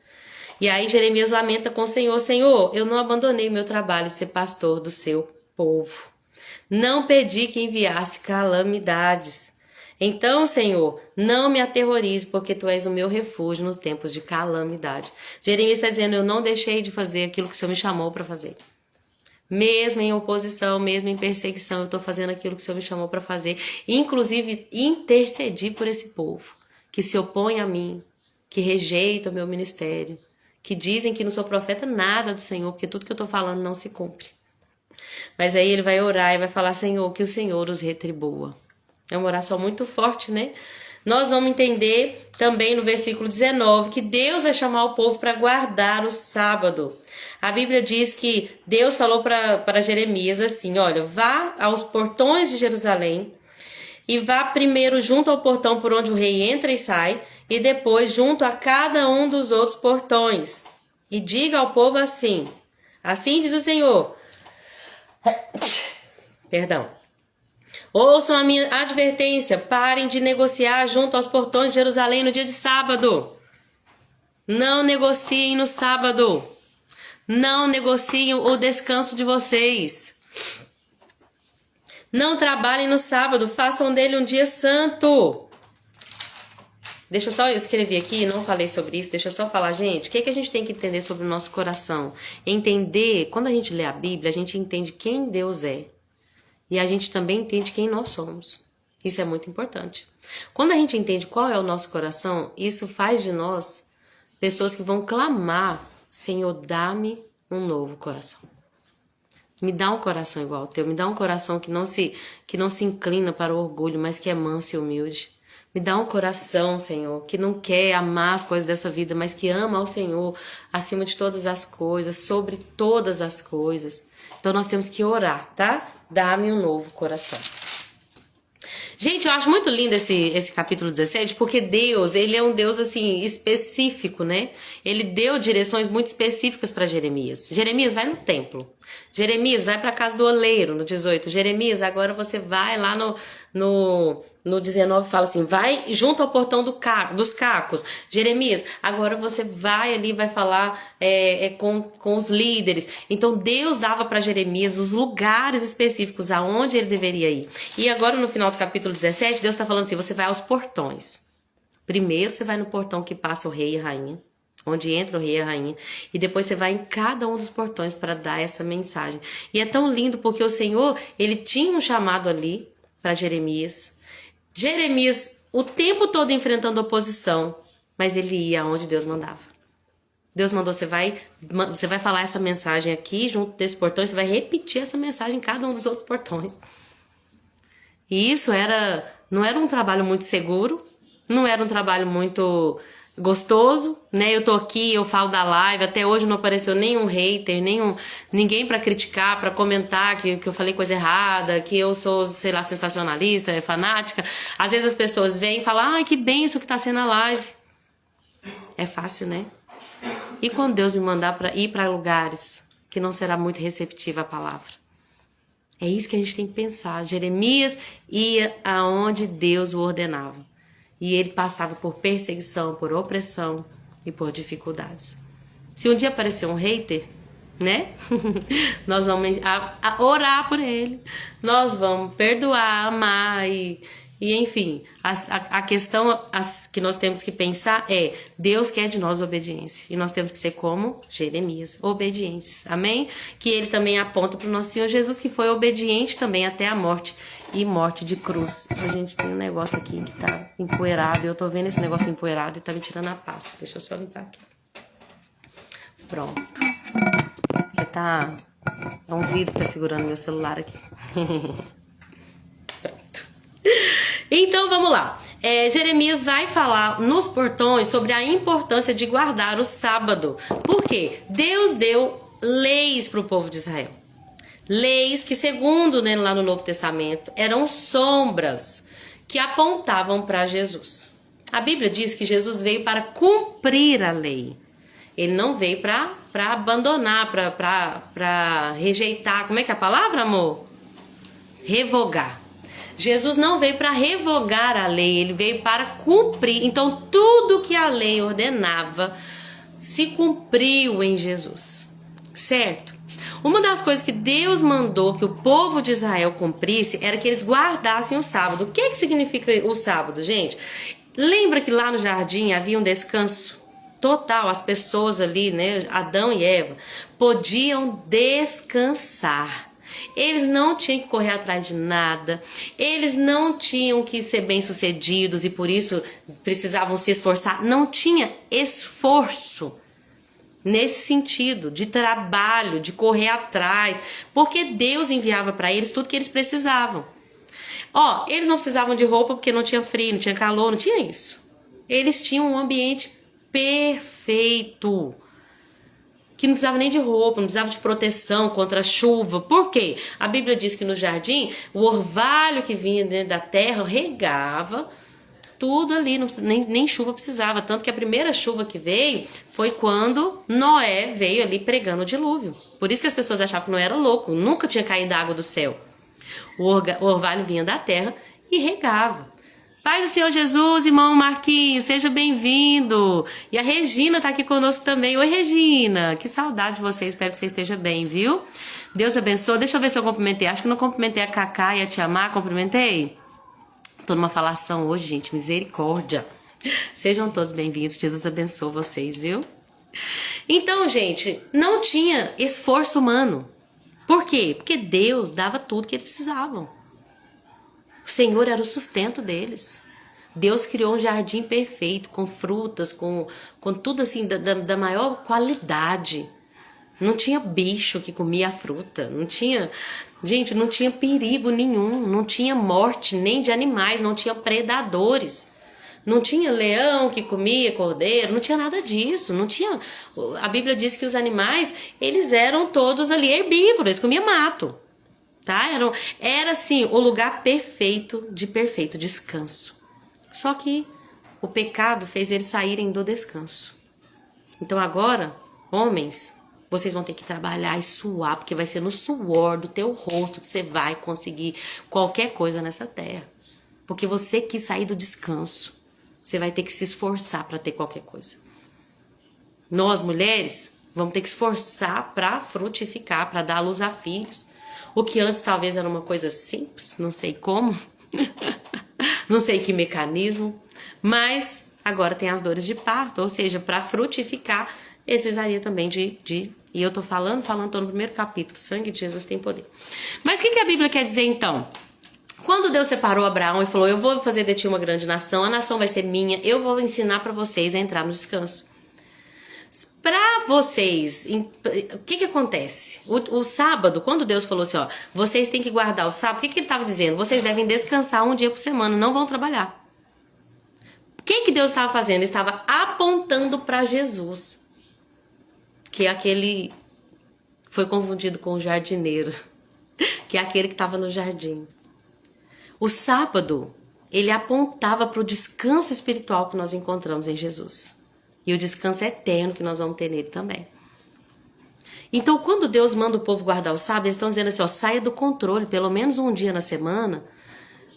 E aí Jeremias lamenta com o Senhor: Senhor, eu não abandonei meu trabalho de ser pastor do seu povo. Não pedi que enviasse calamidades. Então, Senhor, não me aterrorize, porque tu és o meu refúgio nos tempos de calamidade. Jeremias está dizendo: eu não deixei de fazer aquilo que o Senhor me chamou para fazer. Mesmo em oposição, mesmo em perseguição, eu estou fazendo aquilo que o Senhor me chamou para fazer. Inclusive, intercedi por esse povo que se opõe a mim, que rejeita o meu ministério, que dizem que não sou profeta nada do Senhor, porque tudo que eu estou falando não se cumpre. Mas aí ele vai orar e vai falar: Senhor, que o Senhor os retribua. É uma oração muito forte, né? Nós vamos entender também no versículo 19 que Deus vai chamar o povo para guardar o sábado. A Bíblia diz que Deus falou para Jeremias assim: olha, vá aos portões de Jerusalém e vá primeiro junto ao portão por onde o rei entra e sai, e depois junto a cada um dos outros portões. E diga ao povo assim: assim diz o Senhor. Perdão. Ouçam a minha advertência: parem de negociar junto aos portões de Jerusalém no dia de sábado. Não negociem no sábado. Não negociem o descanso de vocês. Não trabalhem no sábado, façam dele um dia santo. Deixa eu só escrever aqui, não falei sobre isso, deixa eu só falar, gente, o que a gente tem que entender sobre o nosso coração? Entender, quando a gente lê a Bíblia, a gente entende quem Deus é. E a gente também entende quem nós somos. Isso é muito importante. Quando a gente entende qual é o nosso coração, isso faz de nós pessoas que vão clamar: Senhor, dá-me um novo coração. Me dá um coração igual ao teu. Me dá um coração que não se inclina para o orgulho, mas que é manso e humilde. Me dá um coração, Senhor, que não quer amar as coisas dessa vida, mas que ama ao Senhor acima de todas as coisas, sobre todas as coisas. Então nós temos que orar, tá? Dá-me um novo coração. Gente, eu acho muito lindo esse capítulo 17, porque Deus, ele é um Deus assim específico, né? Ele deu direções muito específicas para Jeremias. Jeremias, vai no templo. Jeremias, vai para a casa do oleiro, no 18. Jeremias, agora você vai lá no 19, fala assim: vai junto ao portão dos cacos. Jeremias, agora você vai ali, vai falar com os líderes. Então Deus dava para Jeremias os lugares específicos aonde ele deveria ir. E agora no final do capítulo 17, Deus está falando assim: você vai aos portões. Primeiro você vai no portão que passa o rei e a rainha, onde entra o rei e a rainha, e depois você vai em cada um dos portões para dar essa mensagem. E é tão lindo porque o Senhor, ele tinha um chamado ali para Jeremias. Jeremias, o tempo todo enfrentando oposição, mas ele ia aonde Deus mandava. Deus mandou, você vai falar essa mensagem aqui, junto desse portão, e você vai repetir essa mensagem em cada um dos outros portões. E isso não era um trabalho muito seguro, não era um trabalho muito gostoso, né? Eu tô aqui, eu falo da live, até hoje não apareceu nenhum hater, ninguém pra criticar, pra comentar que eu falei coisa errada, que eu sou, sei lá, sensacionalista, fanática. Às vezes as pessoas vêm e falam, ai, que benção que tá sendo a live. É fácil, né? E quando Deus me mandar para ir para lugares que não será muito receptiva a palavra? É isso que a gente tem que pensar. Jeremias ia aonde Deus o ordenava. E ele passava por perseguição, por opressão e por dificuldades. Se um dia aparecer um hater, né? Nós vamos orar por ele. Nós vamos perdoar, amar e enfim, a questão que nós temos que pensar é, Deus quer de nós obediência. E nós temos que ser como Jeremias, obedientes. Amém? Que ele também aponta para o nosso Senhor Jesus, que foi obediente também até a morte. E morte de cruz. A gente tem um negócio aqui que tá empoeirado. E eu tô vendo esse negócio empoeirado e tá me tirando a paz. Deixa eu só limpar aqui. Pronto. Porque tá... É um vidro que tá segurando meu celular aqui. Pronto. Então vamos lá. Jeremias vai falar nos portões sobre a importância de guardar o sábado. Por quê? Deus deu leis para o povo de Israel. Leis que, segundo lá no Novo Testamento, eram sombras que apontavam para Jesus. A Bíblia diz que Jesus veio para cumprir a lei. Ele não veio para abandonar, para rejeitar. Como é que é a palavra, amor? Revogar. Jesus não veio para revogar a lei, ele veio para cumprir. Então, tudo que a lei ordenava se cumpriu em Jesus, certo? Uma das coisas que Deus mandou que o povo de Israel cumprisse era que eles guardassem o sábado. O que significa o sábado, gente? Lembra que lá no jardim havia um descanso total? As pessoas ali, né, Adão e Eva, podiam descansar. Eles não tinham que correr atrás de nada, eles não tinham que ser bem-sucedidos e por isso precisavam se esforçar. Não tinha esforço nesse sentido, de trabalho, de correr atrás, porque Deus enviava para eles tudo que eles precisavam. Eles não precisavam de roupa porque não tinha frio, não tinha calor, não tinha isso. Eles tinham um ambiente perfeito, que não precisava nem de roupa, não precisava de proteção contra a chuva. Por quê? A Bíblia diz que no jardim, o orvalho que vinha dentro da terra regava tudo ali, nem chuva precisava. Tanto que a primeira chuva que veio foi quando Noé veio ali pregando o dilúvio. Por isso que as pessoas achavam que Noé era louco, nunca tinha caído água do céu. O orvalho vinha da terra e regava. Paz do Senhor Jesus, irmão Marquinhos, seja bem-vindo. E a Regina tá aqui conosco também. Oi, Regina, que saudade de você, espero que você esteja bem, viu? Deus abençoe. Deixa eu ver se eu cumprimentei. Acho que não cumprimentei a Cacá e a Tia Má, cumprimentei? Tô numa falação hoje, gente, misericórdia. Sejam todos bem-vindos, Jesus abençoe vocês, viu? Então, gente, não tinha esforço humano. Por quê? Porque Deus dava tudo que eles precisavam. O Senhor era o sustento deles. Deus criou um jardim perfeito, com frutas, com tudo assim da maior qualidade. Não tinha bicho que comia a fruta, não tinha perigo nenhum, não tinha morte nem de animais, não tinha predadores. Não tinha leão que comia cordeiro, não tinha nada disso, não tinha. A Bíblia diz que os animais, eles eram todos ali herbívoros, eles comiam mato. Tá? Era assim o lugar perfeito de perfeito descanso. Só que o pecado fez eles saírem do descanso. Então agora, homens, vocês vão ter que trabalhar e suar, porque vai ser no suor do teu rosto que você vai conseguir qualquer coisa nessa terra. Porque você quis sair do descanso. Você vai ter que se esforçar para ter qualquer coisa. Nós, mulheres, vamos ter que esforçar para frutificar, para dar luz a filhos. O que antes talvez era uma coisa simples, não sei como, não sei que mecanismo, mas agora tem as dores de parto, ou seja, para frutificar, precisaria também e eu tô falando, tô no primeiro capítulo, o sangue de Jesus tem poder. Mas o que a Bíblia quer dizer então? Quando Deus separou Abraão e falou, eu vou fazer de ti uma grande nação, a nação vai ser minha, eu vou ensinar para vocês a entrar no descanso. Para vocês, o que acontece? O sábado, quando Deus falou assim, ó, vocês têm que guardar o sábado, o que ele estava dizendo? Vocês devem descansar um dia por semana, não vão trabalhar. O que Deus estava fazendo? Ele estava apontando para Jesus, que é aquele foi confundido com o jardineiro, que é aquele que estava no jardim. O sábado, ele apontava para o descanso espiritual que nós encontramos em Jesus. E o descanso eterno que nós vamos ter nele também. Então, quando Deus manda o povo guardar o sábado, eles estão dizendo assim, ó, saia do controle, pelo menos um dia na semana,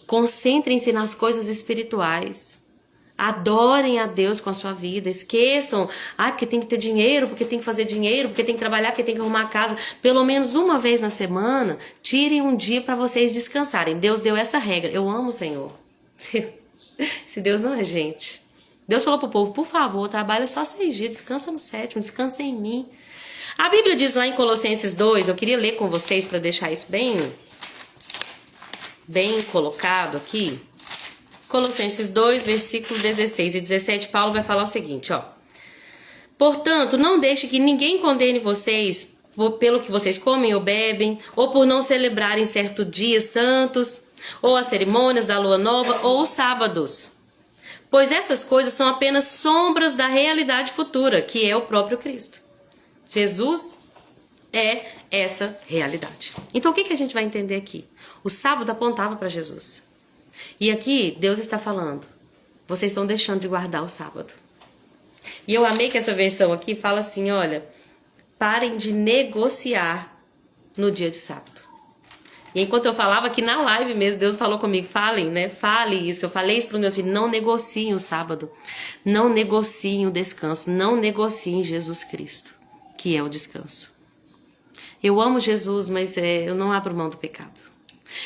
concentrem-se nas coisas espirituais. Adorem a Deus com a sua vida, esqueçam, porque tem que ter dinheiro, porque tem que fazer dinheiro, porque tem que trabalhar, porque tem que arrumar a casa. Pelo menos uma vez na semana, tirem um dia para vocês descansarem. Deus deu essa regra. Eu amo o Senhor. Se Deus não é gente. Deus falou pro povo, por favor, trabalha só 6 dias, descansa no 7º, descansa em mim. A Bíblia diz lá em Colossenses 2, eu queria ler com vocês para deixar isso bem colocado aqui. Colossenses 2, versículo 16 e 17, Paulo vai falar o seguinte, ó. Portanto, não deixe que ninguém condene vocês pelo que vocês comem ou bebem, ou por não celebrarem certos dias santos, ou as cerimônias da lua nova, ou os sábados. Pois essas coisas são apenas sombras da realidade futura, que é o próprio Cristo. Jesus é essa realidade. Então o que a gente vai entender aqui? O sábado apontava para Jesus. E aqui Deus está falando, vocês estão deixando de guardar o sábado. E eu amei que essa versão aqui fala assim, olha, parem de negociar no dia de sábado. E enquanto eu falava aqui na live mesmo, Deus falou comigo, fale isso. Eu falei isso para os meus filhos, não negociem o sábado, não negociem o descanso, não negociem Jesus Cristo, que é o descanso. Eu amo Jesus, mas eu não abro mão do pecado.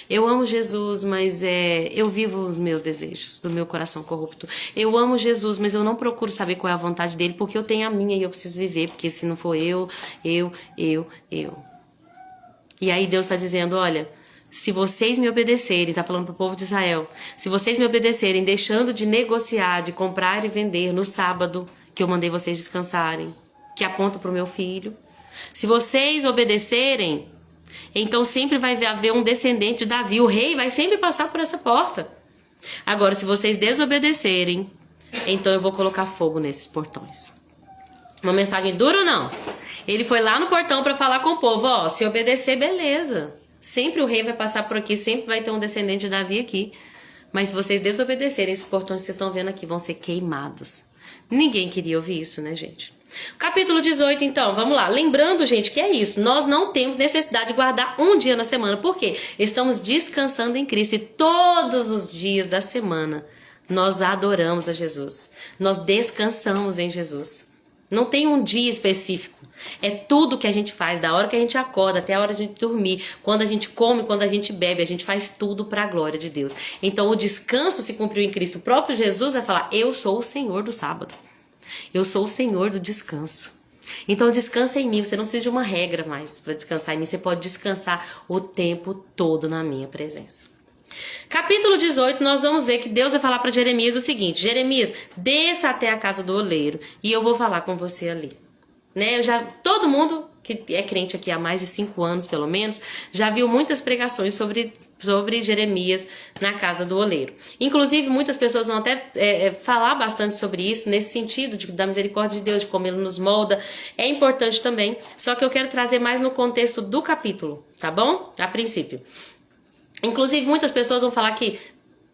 Eu amo Jesus, mas eu vivo os meus desejos, do meu coração corrupto. Eu amo Jesus, mas eu não procuro saber qual é a vontade dele, porque eu tenho a minha e eu preciso viver, porque se não for eu. E aí Deus está dizendo, olha, se vocês me obedecerem, está falando para o povo de Israel, se vocês me obedecerem, deixando de negociar, de comprar e vender no sábado, que eu mandei vocês descansarem, que aponta para o meu filho, se vocês obedecerem, então sempre vai haver um descendente de Davi, o rei vai sempre passar por essa porta. Agora, se vocês desobedecerem, então eu vou colocar fogo nesses portões. Uma mensagem dura ou não? Ele foi lá no portão para falar com o povo, ó, se obedecer, beleza. Sempre o rei vai passar por aqui, sempre vai ter um descendente de Davi aqui. Mas se vocês desobedecerem, esses portões que vocês estão vendo aqui vão ser queimados. Ninguém queria ouvir isso, né, gente? Capítulo 18, então, vamos lá. Lembrando, gente, que é isso. Nós não temos necessidade de guardar um dia na semana. Por quê? Estamos descansando em Cristo e todos os dias da semana nós adoramos a Jesus. Nós descansamos em Jesus. Não tem um dia específico. É tudo que a gente faz, da hora que a gente acorda até a hora de a gente dormir, quando a gente come, quando a gente bebe, a gente faz tudo para a glória de Deus. Então o descanso se cumpriu em Cristo. O próprio Jesus vai falar, eu sou o Senhor do sábado. Eu sou o Senhor do descanso. Então descansa em mim, você não precisa de uma regra mais para descansar em mim, você pode descansar o tempo todo na minha presença. Capítulo 18, nós vamos ver que Deus vai falar para Jeremias o seguinte, Jeremias, desça até a casa do oleiro e eu vou falar com você ali. Né? Todo mundo que é crente aqui há mais de 5 anos, pelo menos, já viu muitas pregações sobre Jeremias na casa do oleiro. Inclusive, muitas pessoas vão até falar bastante sobre isso, nesse sentido da misericórdia de Deus, de como ele nos molda. É importante também, só que eu quero trazer mais no contexto do capítulo, tá bom? A princípio. Inclusive, muitas pessoas vão falar que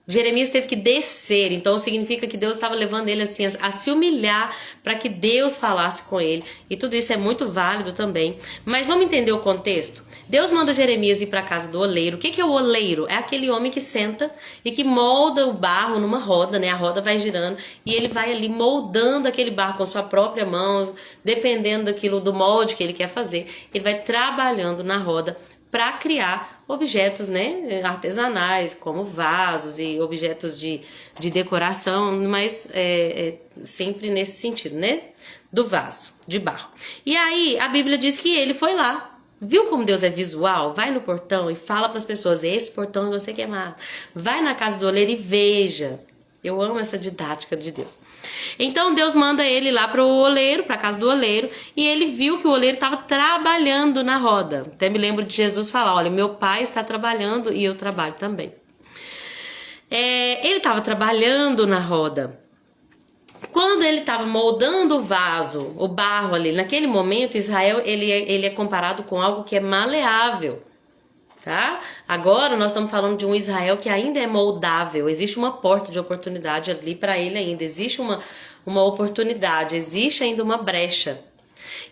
Jeremias teve que descer, então significa que Deus estava levando ele assim a se humilhar para que Deus falasse com ele. E tudo isso é muito válido também. Mas vamos entender o contexto? Deus manda Jeremias ir para a casa do oleiro. O que é o oleiro? É aquele homem que senta e que molda o barro numa roda, né? A roda vai girando e ele vai ali moldando aquele barro com sua própria mão, dependendo do molde que ele quer fazer. Ele vai trabalhando na roda para criar objetos, né, artesanais, como vasos e objetos de decoração, mas sempre nesse sentido, né, do vaso, de barro. E aí a Bíblia diz que ele foi lá, viu como Deus é visual? Vai no portão e fala para as pessoas, esse portão não sei queimar. Vai na casa do oleiro e veja. Eu amo essa didática de Deus. Então Deus manda ele lá para o oleiro, para a casa do oleiro, e ele viu que o oleiro estava trabalhando na roda. Até me lembro de Jesus falar, olha, meu pai está trabalhando e eu trabalho também. Ele estava trabalhando na roda. Quando ele estava moldando o vaso, o barro ali, naquele momento, Israel ele é comparado com algo que é maleável. Tá? Agora nós estamos falando de um Israel que ainda é moldável, existe uma porta de oportunidade ali para ele ainda, existe uma oportunidade, existe ainda uma brecha.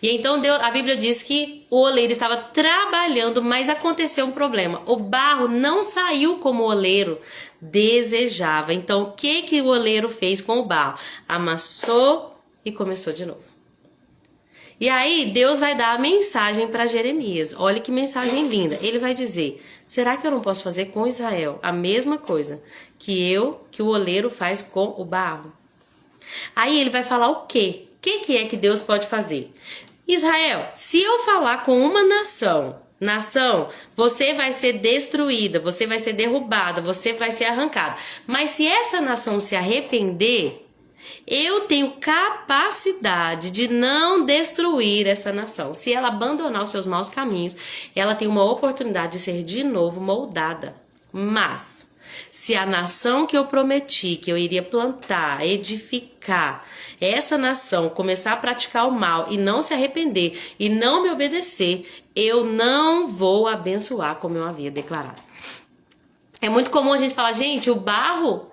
E então a Bíblia diz que o oleiro estava trabalhando, mas aconteceu um problema, o barro não saiu como o oleiro desejava. Então o que o oleiro fez com o barro? Amassou e começou de novo. E aí Deus vai dar a mensagem para Jeremias. Olha que mensagem linda. Ele vai dizer, será que eu não posso fazer com Israel a mesma coisa que o oleiro faz com o barro? Aí ele vai falar o quê? O que é que Deus pode fazer? Israel, se eu falar com uma nação, você vai ser destruída, você vai ser derrubada, você vai ser arrancada. Mas se essa nação se arrepender, eu tenho capacidade de não destruir essa nação. Se ela abandonar os seus maus caminhos, ela tem uma oportunidade de ser de novo moldada. Mas, se a nação que eu prometi, que eu iria plantar, edificar, essa nação começar a praticar o mal e não se arrepender e não me obedecer, eu não vou abençoar como eu havia declarado. É muito comum a gente falar, gente, o barro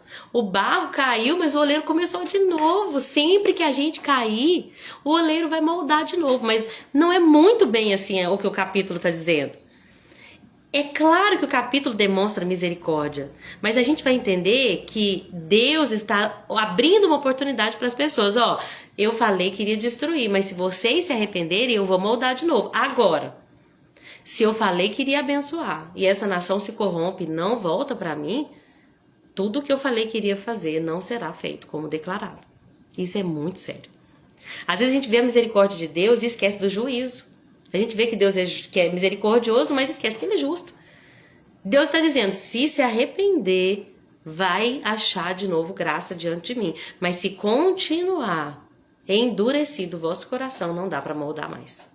caiu, mas o oleiro começou de novo. Sempre que a gente cair, o oleiro vai moldar de novo. Mas não é muito bem assim o que o capítulo está dizendo. É claro que o capítulo demonstra misericórdia, mas a gente vai entender que Deus está abrindo uma oportunidade para as pessoas. Ó, eu falei que iria destruir, mas se vocês se arrependerem, eu vou moldar de novo. Agora, se eu falei que iria abençoar e essa nação se corrompe e não volta para mim, tudo que eu falei que iria fazer não será feito como declarado. Isso é muito sério. Às vezes a gente vê a misericórdia de Deus e esquece do juízo. A gente vê que Deus é misericordioso, mas esquece que ele é justo. Deus está dizendo, se arrepender, vai achar de novo graça diante de mim. Mas se continuar endurecido o vosso coração, não dá para moldar mais.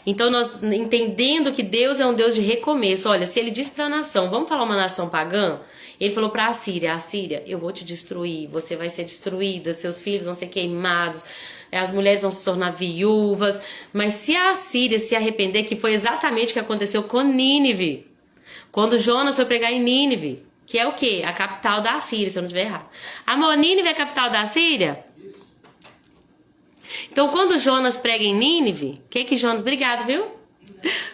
Então nós entendendo que Deus é um Deus de recomeço. Olha, se ele diz para a nação, vamos falar uma nação pagã, ele falou para a Síria, eu vou te destruir, você vai ser destruída, seus filhos vão ser queimados, as mulheres vão se tornar viúvas. Mas se a Síria se arrepender, que foi exatamente o que aconteceu com Nínive, quando Jonas foi pregar em Nínive, que é o quê? A capital da Síria, se eu não estiver errado. Amor, Nínive é a capital da Síria? Então, quando Jonas prega em Nínive, que Jonas... Obrigado, viu?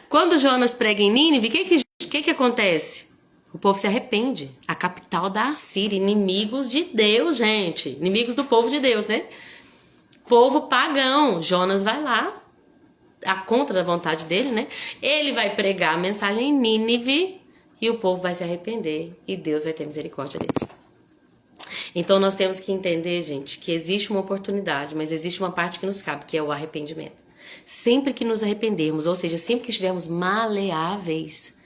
Quando Jonas prega em Nínive, o que acontece? O povo se arrepende. A capital da Assíria, inimigos de Deus, gente. Inimigos do povo de Deus, né? Povo pagão. Jonas vai lá, a contra da vontade dele, né? Ele vai pregar a mensagem em Nínive e o povo vai se arrepender e Deus vai ter misericórdia deles. Então nós temos que entender, gente, que existe uma oportunidade, mas existe uma parte que nos cabe, que é o arrependimento. Sempre que nos arrependermos, ou seja, sempre que estivermos maleáveis,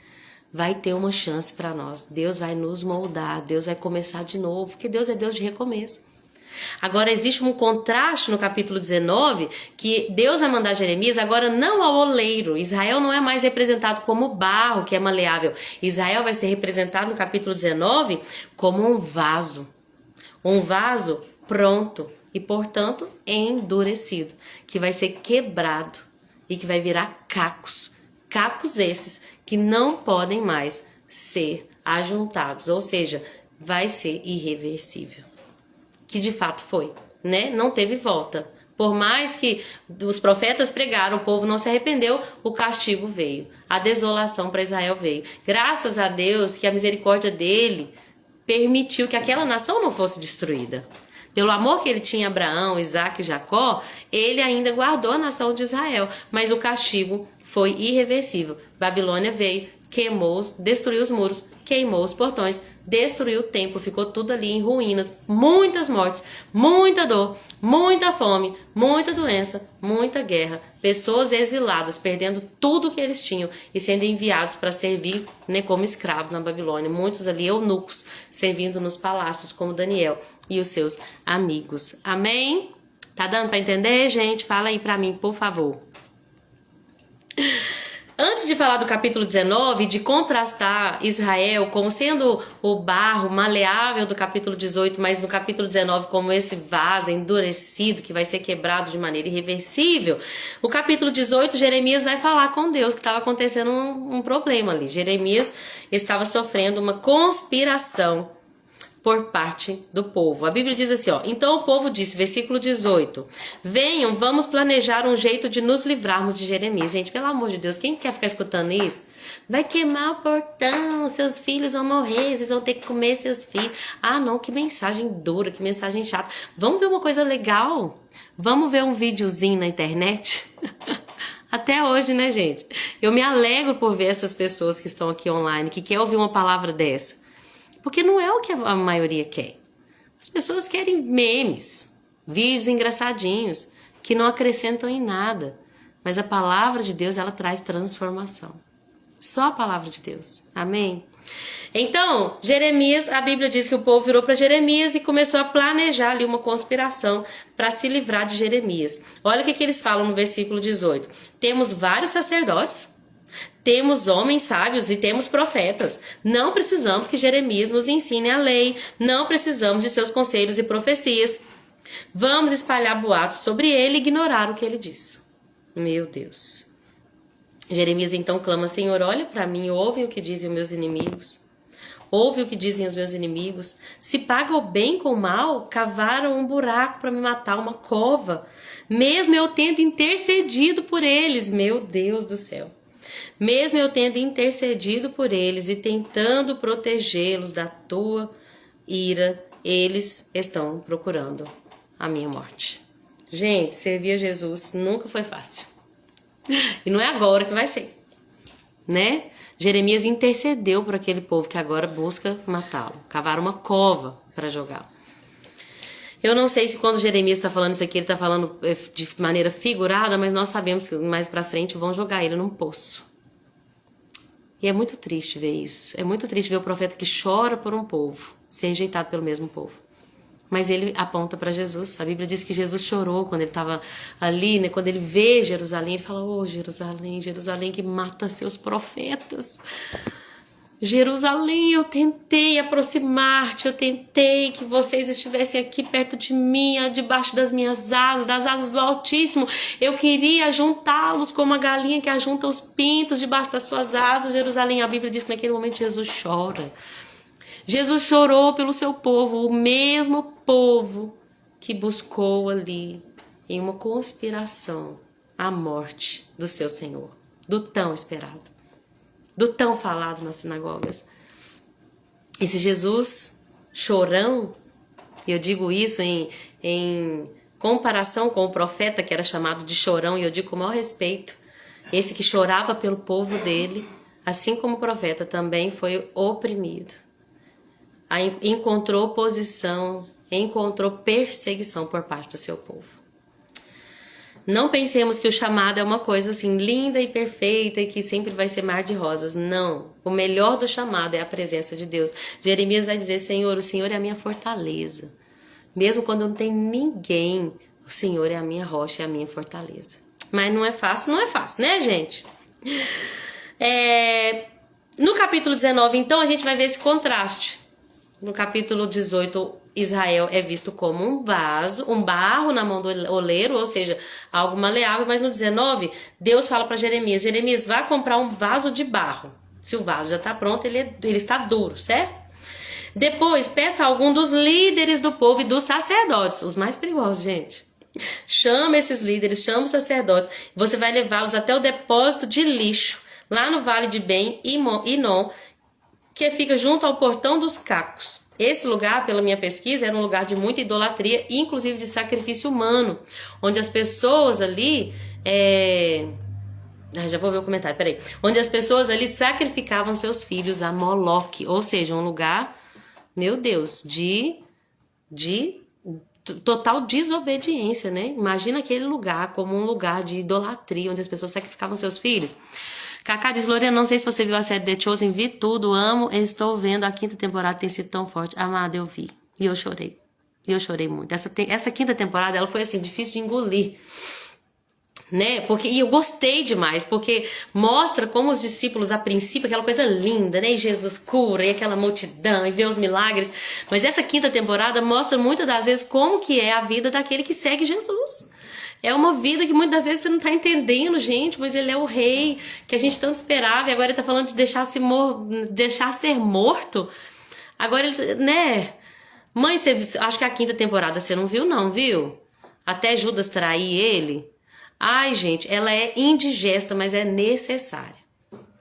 vai ter uma chance para nós. Deus vai nos moldar, Deus vai começar de novo, porque Deus é Deus de recomeço. Agora existe um contraste no capítulo 19, que Deus vai mandar Jeremias agora não ao oleiro. Israel não é mais representado como barro, que é maleável. Israel vai ser representado no capítulo 19 como um vaso pronto e, portanto, endurecido, que vai ser quebrado e que vai virar cacos. Cacos esses que não podem mais ser ajuntados, ou seja, vai ser irreversível. Que de fato foi, né? Não teve volta. Por mais que os profetas pregaram, o povo não se arrependeu, o castigo veio. A desolação para Israel veio. Graças a Deus que a misericórdia dele permitiu que aquela nação não fosse destruída. Pelo amor que ele tinha a Abraão, Isaac e Jacó, ele ainda guardou a nação de Israel. Mas o castigo foi irreversível. Babilônia veio, queimou, destruiu os muros, queimou os portões, destruiu o templo, ficou tudo ali em ruínas, muitas mortes, muita dor, muita fome, muita doença, muita guerra, pessoas exiladas, perdendo tudo que eles tinham e sendo enviados para servir, né, como escravos na Babilônia, muitos ali eunucos, servindo nos palácios como Daniel e os seus amigos. Amém? Tá dando para entender, gente? Fala aí para mim, por favor. Antes de falar do capítulo 19, de contrastar Israel como sendo o barro maleável do capítulo 18, mas no capítulo 19 como esse vaso endurecido que vai ser quebrado de maneira irreversível, o capítulo 18, Jeremias vai falar com Deus que estava acontecendo um problema ali. Jeremias estava sofrendo uma conspiração por parte do povo. A Bíblia diz assim, ó: então o povo disse, versículo 18, venham, vamos planejar um jeito de nos livrarmos de Jeremias. Gente, pelo amor de Deus, quem quer ficar escutando isso? Vai queimar o portão, seus filhos vão morrer, vocês vão ter que comer seus filhos. Ah não, que mensagem dura, que mensagem chata. Vamos ver uma coisa legal? Vamos ver um videozinho na internet? Até hoje, né, gente? Eu me alegro por ver essas pessoas que estão aqui online, que querem ouvir uma palavra dessa. Porque não é o que a maioria quer. As pessoas querem memes, vídeos engraçadinhos, que não acrescentam em nada. Mas a palavra de Deus, ela traz transformação. Só a palavra de Deus. Amém? Então, Jeremias, a Bíblia diz que o povo virou para Jeremias e começou a planejar ali uma conspiração para se livrar de Jeremias. Olha o que eles falam no versículo 18. Temos vários sacerdotes, temos homens sábios e temos profetas. Não precisamos que Jeremias nos ensine a lei. Não precisamos de seus conselhos e profecias. Vamos espalhar boatos sobre ele e ignorar o que ele diz. Meu Deus. Jeremias então clama, Senhor, olha para mim, ouve o que dizem os meus inimigos. Ouve o que dizem os meus inimigos. Se paga o bem com o mal, cavaram um buraco para me matar, uma cova. Mesmo eu tendo intercedido por eles. Meu Deus do céu. Mesmo eu tendo intercedido por eles e tentando protegê-los da tua ira, eles estão procurando a minha morte. Gente, servir a Jesus nunca foi fácil. E não é agora que vai ser, né? Jeremias intercedeu por aquele povo que agora busca matá-lo. Cavaram uma cova para jogá-lo. Eu não sei se quando Jeremias está falando isso aqui, ele está falando de maneira figurada, mas nós sabemos que mais para frente vão jogar ele num poço. E é muito triste ver isso. É muito triste ver o profeta que chora por um povo ser rejeitado pelo mesmo povo. Mas ele aponta para Jesus. A Bíblia diz que Jesus chorou quando ele estava ali, né? Quando ele vê Jerusalém, ele fala, ô Jerusalém, Jerusalém que mata seus profetas. Jerusalém, eu tentei aproximar-te, eu tentei que vocês estivessem aqui perto de mim, debaixo das minhas asas, das asas do Altíssimo. Eu queria juntá-los como a galinha que ajunta os pintos debaixo das suas asas. Jerusalém, a Bíblia diz que naquele momento Jesus chora. Jesus chorou pelo seu povo, o mesmo povo que buscou ali em uma conspiração a morte do seu Senhor, do tão esperado. Do tão falado nas sinagogas. Esse Jesus chorão, e eu digo isso em comparação com o profeta que era chamado de chorão, e eu digo com o maior respeito, esse que chorava pelo povo dele, assim como o profeta também foi oprimido. Encontrou oposição, encontrou perseguição por parte do seu povo. Não pensemos que o chamado é uma coisa assim linda e perfeita e que sempre vai ser mar de rosas. Não. O melhor do chamado é a presença de Deus. Jeremias vai dizer, Senhor, o Senhor é a minha fortaleza. Mesmo quando não tem ninguém, o Senhor é a minha rocha, é a minha fortaleza. Mas não é fácil, né, gente? No capítulo 19, então, a gente vai ver esse contraste. No capítulo 18, Israel é visto como um vaso, um barro na mão do oleiro, ou seja, algo maleável. Mas no 19, Deus fala para Jeremias, Jeremias, vá comprar um vaso de barro. Se o vaso já está pronto, ele está duro, certo? Depois, peça a algum dos líderes do povo e dos sacerdotes, os mais perigosos, gente. Chama esses líderes, chama os sacerdotes, você vai levá-los até o depósito de lixo, lá no vale de Ben Hinom, que fica junto ao portão dos cacos. Esse lugar, pela minha pesquisa, era um lugar de muita idolatria, inclusive de sacrifício humano, onde as pessoas ali... já vou ver o comentário, peraí. Onde as pessoas ali sacrificavam seus filhos a Moloque, ou seja, um lugar, meu Deus, de total desobediência, né? Imagina aquele lugar como um lugar de idolatria, onde as pessoas sacrificavam seus filhos. Cacá diz, Lorena, não sei se você viu a série The Chosen, vi tudo, amo, estou vendo, a 5ª temporada tem sido tão forte. Amada, eu vi, e eu chorei. E eu chorei muito. Essa 5ª temporada, ela foi assim, difícil de engolir, né? E eu gostei demais, porque mostra como os discípulos, a princípio, aquela coisa linda, né? E Jesus cura, e aquela multidão, e vê os milagres. Mas essa 5ª temporada mostra muitas das vezes como que é a vida daquele que segue Jesus. É uma vida que muitas das vezes você não tá entendendo, gente, mas ele é o rei que a gente tanto esperava, e agora ele tá falando de deixar ser morto. Agora ele, né? Mãe, acho que a 5ª temporada você não viu, não, viu? Até Judas trair ele. Ai, gente, ela é indigesta, mas é necessária.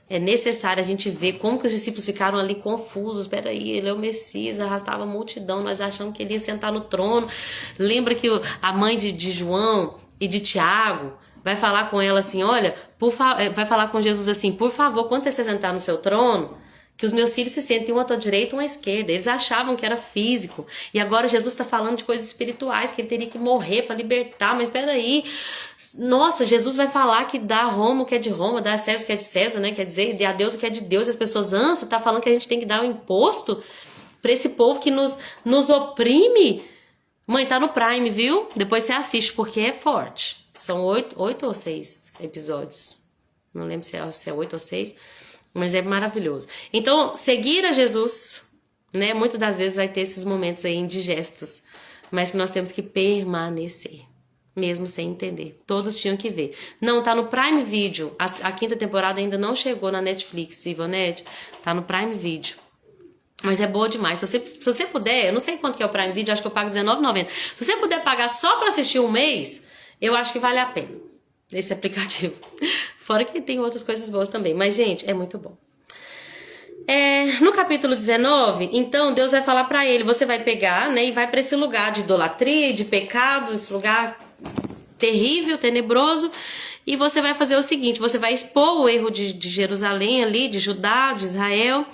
É necessário a gente ver como que os discípulos ficaram ali confusos. Peraí, ele é o Messias, arrastava a multidão, nós achamos que ele ia sentar no trono. Lembra que a mãe de João e de Tiago vai falar com ela assim, olha, vai falar com Jesus assim, por favor, quando você sentar no seu trono, que os meus filhos se sentem um à tua direita e um à esquerda. Eles achavam que era físico. E agora Jesus está falando de coisas espirituais, que ele teria que morrer para libertar. Mas espera aí. Nossa, Jesus vai falar que dá a Roma o que é de Roma, dá a César o que é de César, né? Quer dizer, dá a Deus o que é de Deus. E as pessoas ansam, tá falando que a gente tem que dar o imposto para esse povo que nos oprime. Mãe, tá no Prime, viu? Depois você assiste, porque é forte. São 8 ou 6 episódios. Não lembro se é 8 ou 6. Mas é maravilhoso. Então, seguir a Jesus, né? Muitas das vezes vai ter esses momentos aí indigestos, mas que nós temos que permanecer, mesmo sem entender. Todos tinham que ver. Não, tá no Prime Video. A 5ª temporada ainda não chegou na Netflix, Ivonete. Tá no Prime Video. Mas é boa demais. Se você puder, eu não sei quanto que é o Prime Video, acho que eu pago R$19,90. Se você puder pagar só pra assistir um mês, eu acho que vale a pena esse aplicativo. Fora que tem outras coisas boas também. Mas, gente, é muito bom. No capítulo 19, então, Deus vai falar pra ele, você vai pegar, né, e vai pra esse lugar de idolatria, de pecado, esse lugar terrível, tenebroso, e você vai fazer o seguinte, você vai expor o erro de Jerusalém ali, de Judá, de Israel,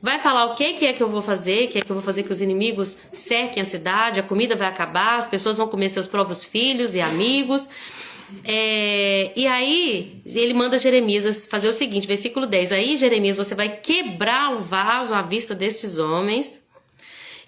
vai falar o que é que eu vou fazer, que os inimigos cerquem a cidade, a comida vai acabar, as pessoas vão comer seus próprios filhos e amigos. E aí ele manda Jeremias fazer o seguinte, versículo 10, aí Jeremias, você vai quebrar o vaso à vista destes homens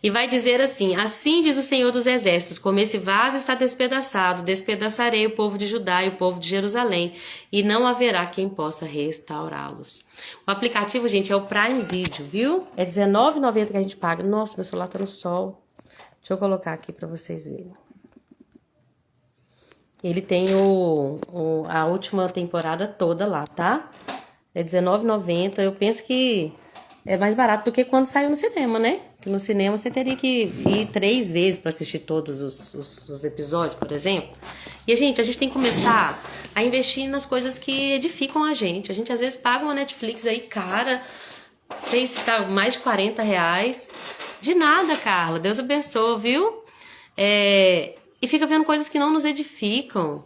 e vai dizer assim, assim diz o Senhor dos Exércitos, como esse vaso está despedaçado, despedaçarei o povo de Judá e o povo de Jerusalém e não haverá quem possa restaurá-los. O aplicativo, gente, é o Prime Video, viu? É R$19,90 que a gente paga. Nossa, meu celular tá no sol. Deixa eu colocar aqui para vocês verem. Ele tem a última temporada toda lá, tá? É R$19,90. Eu penso que é mais barato do que quando saiu no cinema, né? Porque no cinema você teria que ir 3 vezes para assistir todos os episódios, por exemplo. E, a gente tem que começar a investir nas coisas que edificam a gente. A gente, às vezes, paga uma Netflix aí, cara, não sei se tá mais de R$40. De nada, Carla. Deus abençoe, viu? E fica vendo coisas que não nos edificam.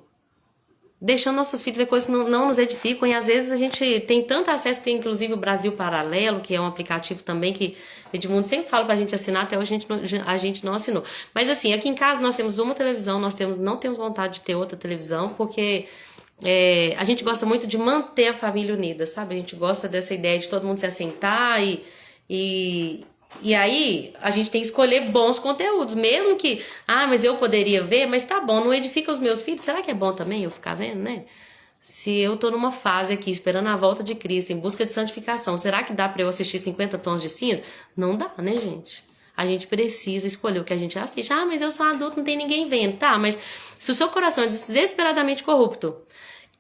Deixando nossos filhos ver coisas que não nos edificam. E às vezes a gente tem tanto acesso, tem inclusive o Brasil Paralelo, que é um aplicativo também que o Edmundo sempre fala pra gente assinar, até hoje a gente não assinou. Mas assim, aqui em casa nós temos uma televisão, não temos vontade de ter outra televisão, porque a gente gosta muito de manter a família unida, sabe? A gente gosta dessa ideia de todo mundo se assentar e aí, a gente tem que escolher bons conteúdos, mesmo que, mas eu poderia ver, mas tá bom, não edifica os meus filhos, será que é bom também eu ficar vendo, né? Se eu tô numa fase aqui, esperando a volta de Cristo, em busca de santificação, será que dá pra eu assistir 50 tons de cinza? Não dá, né, gente? A gente precisa escolher o que a gente assiste. Mas eu sou adulto, não tem ninguém vendo. Tá, mas se o seu coração é desesperadamente corrupto,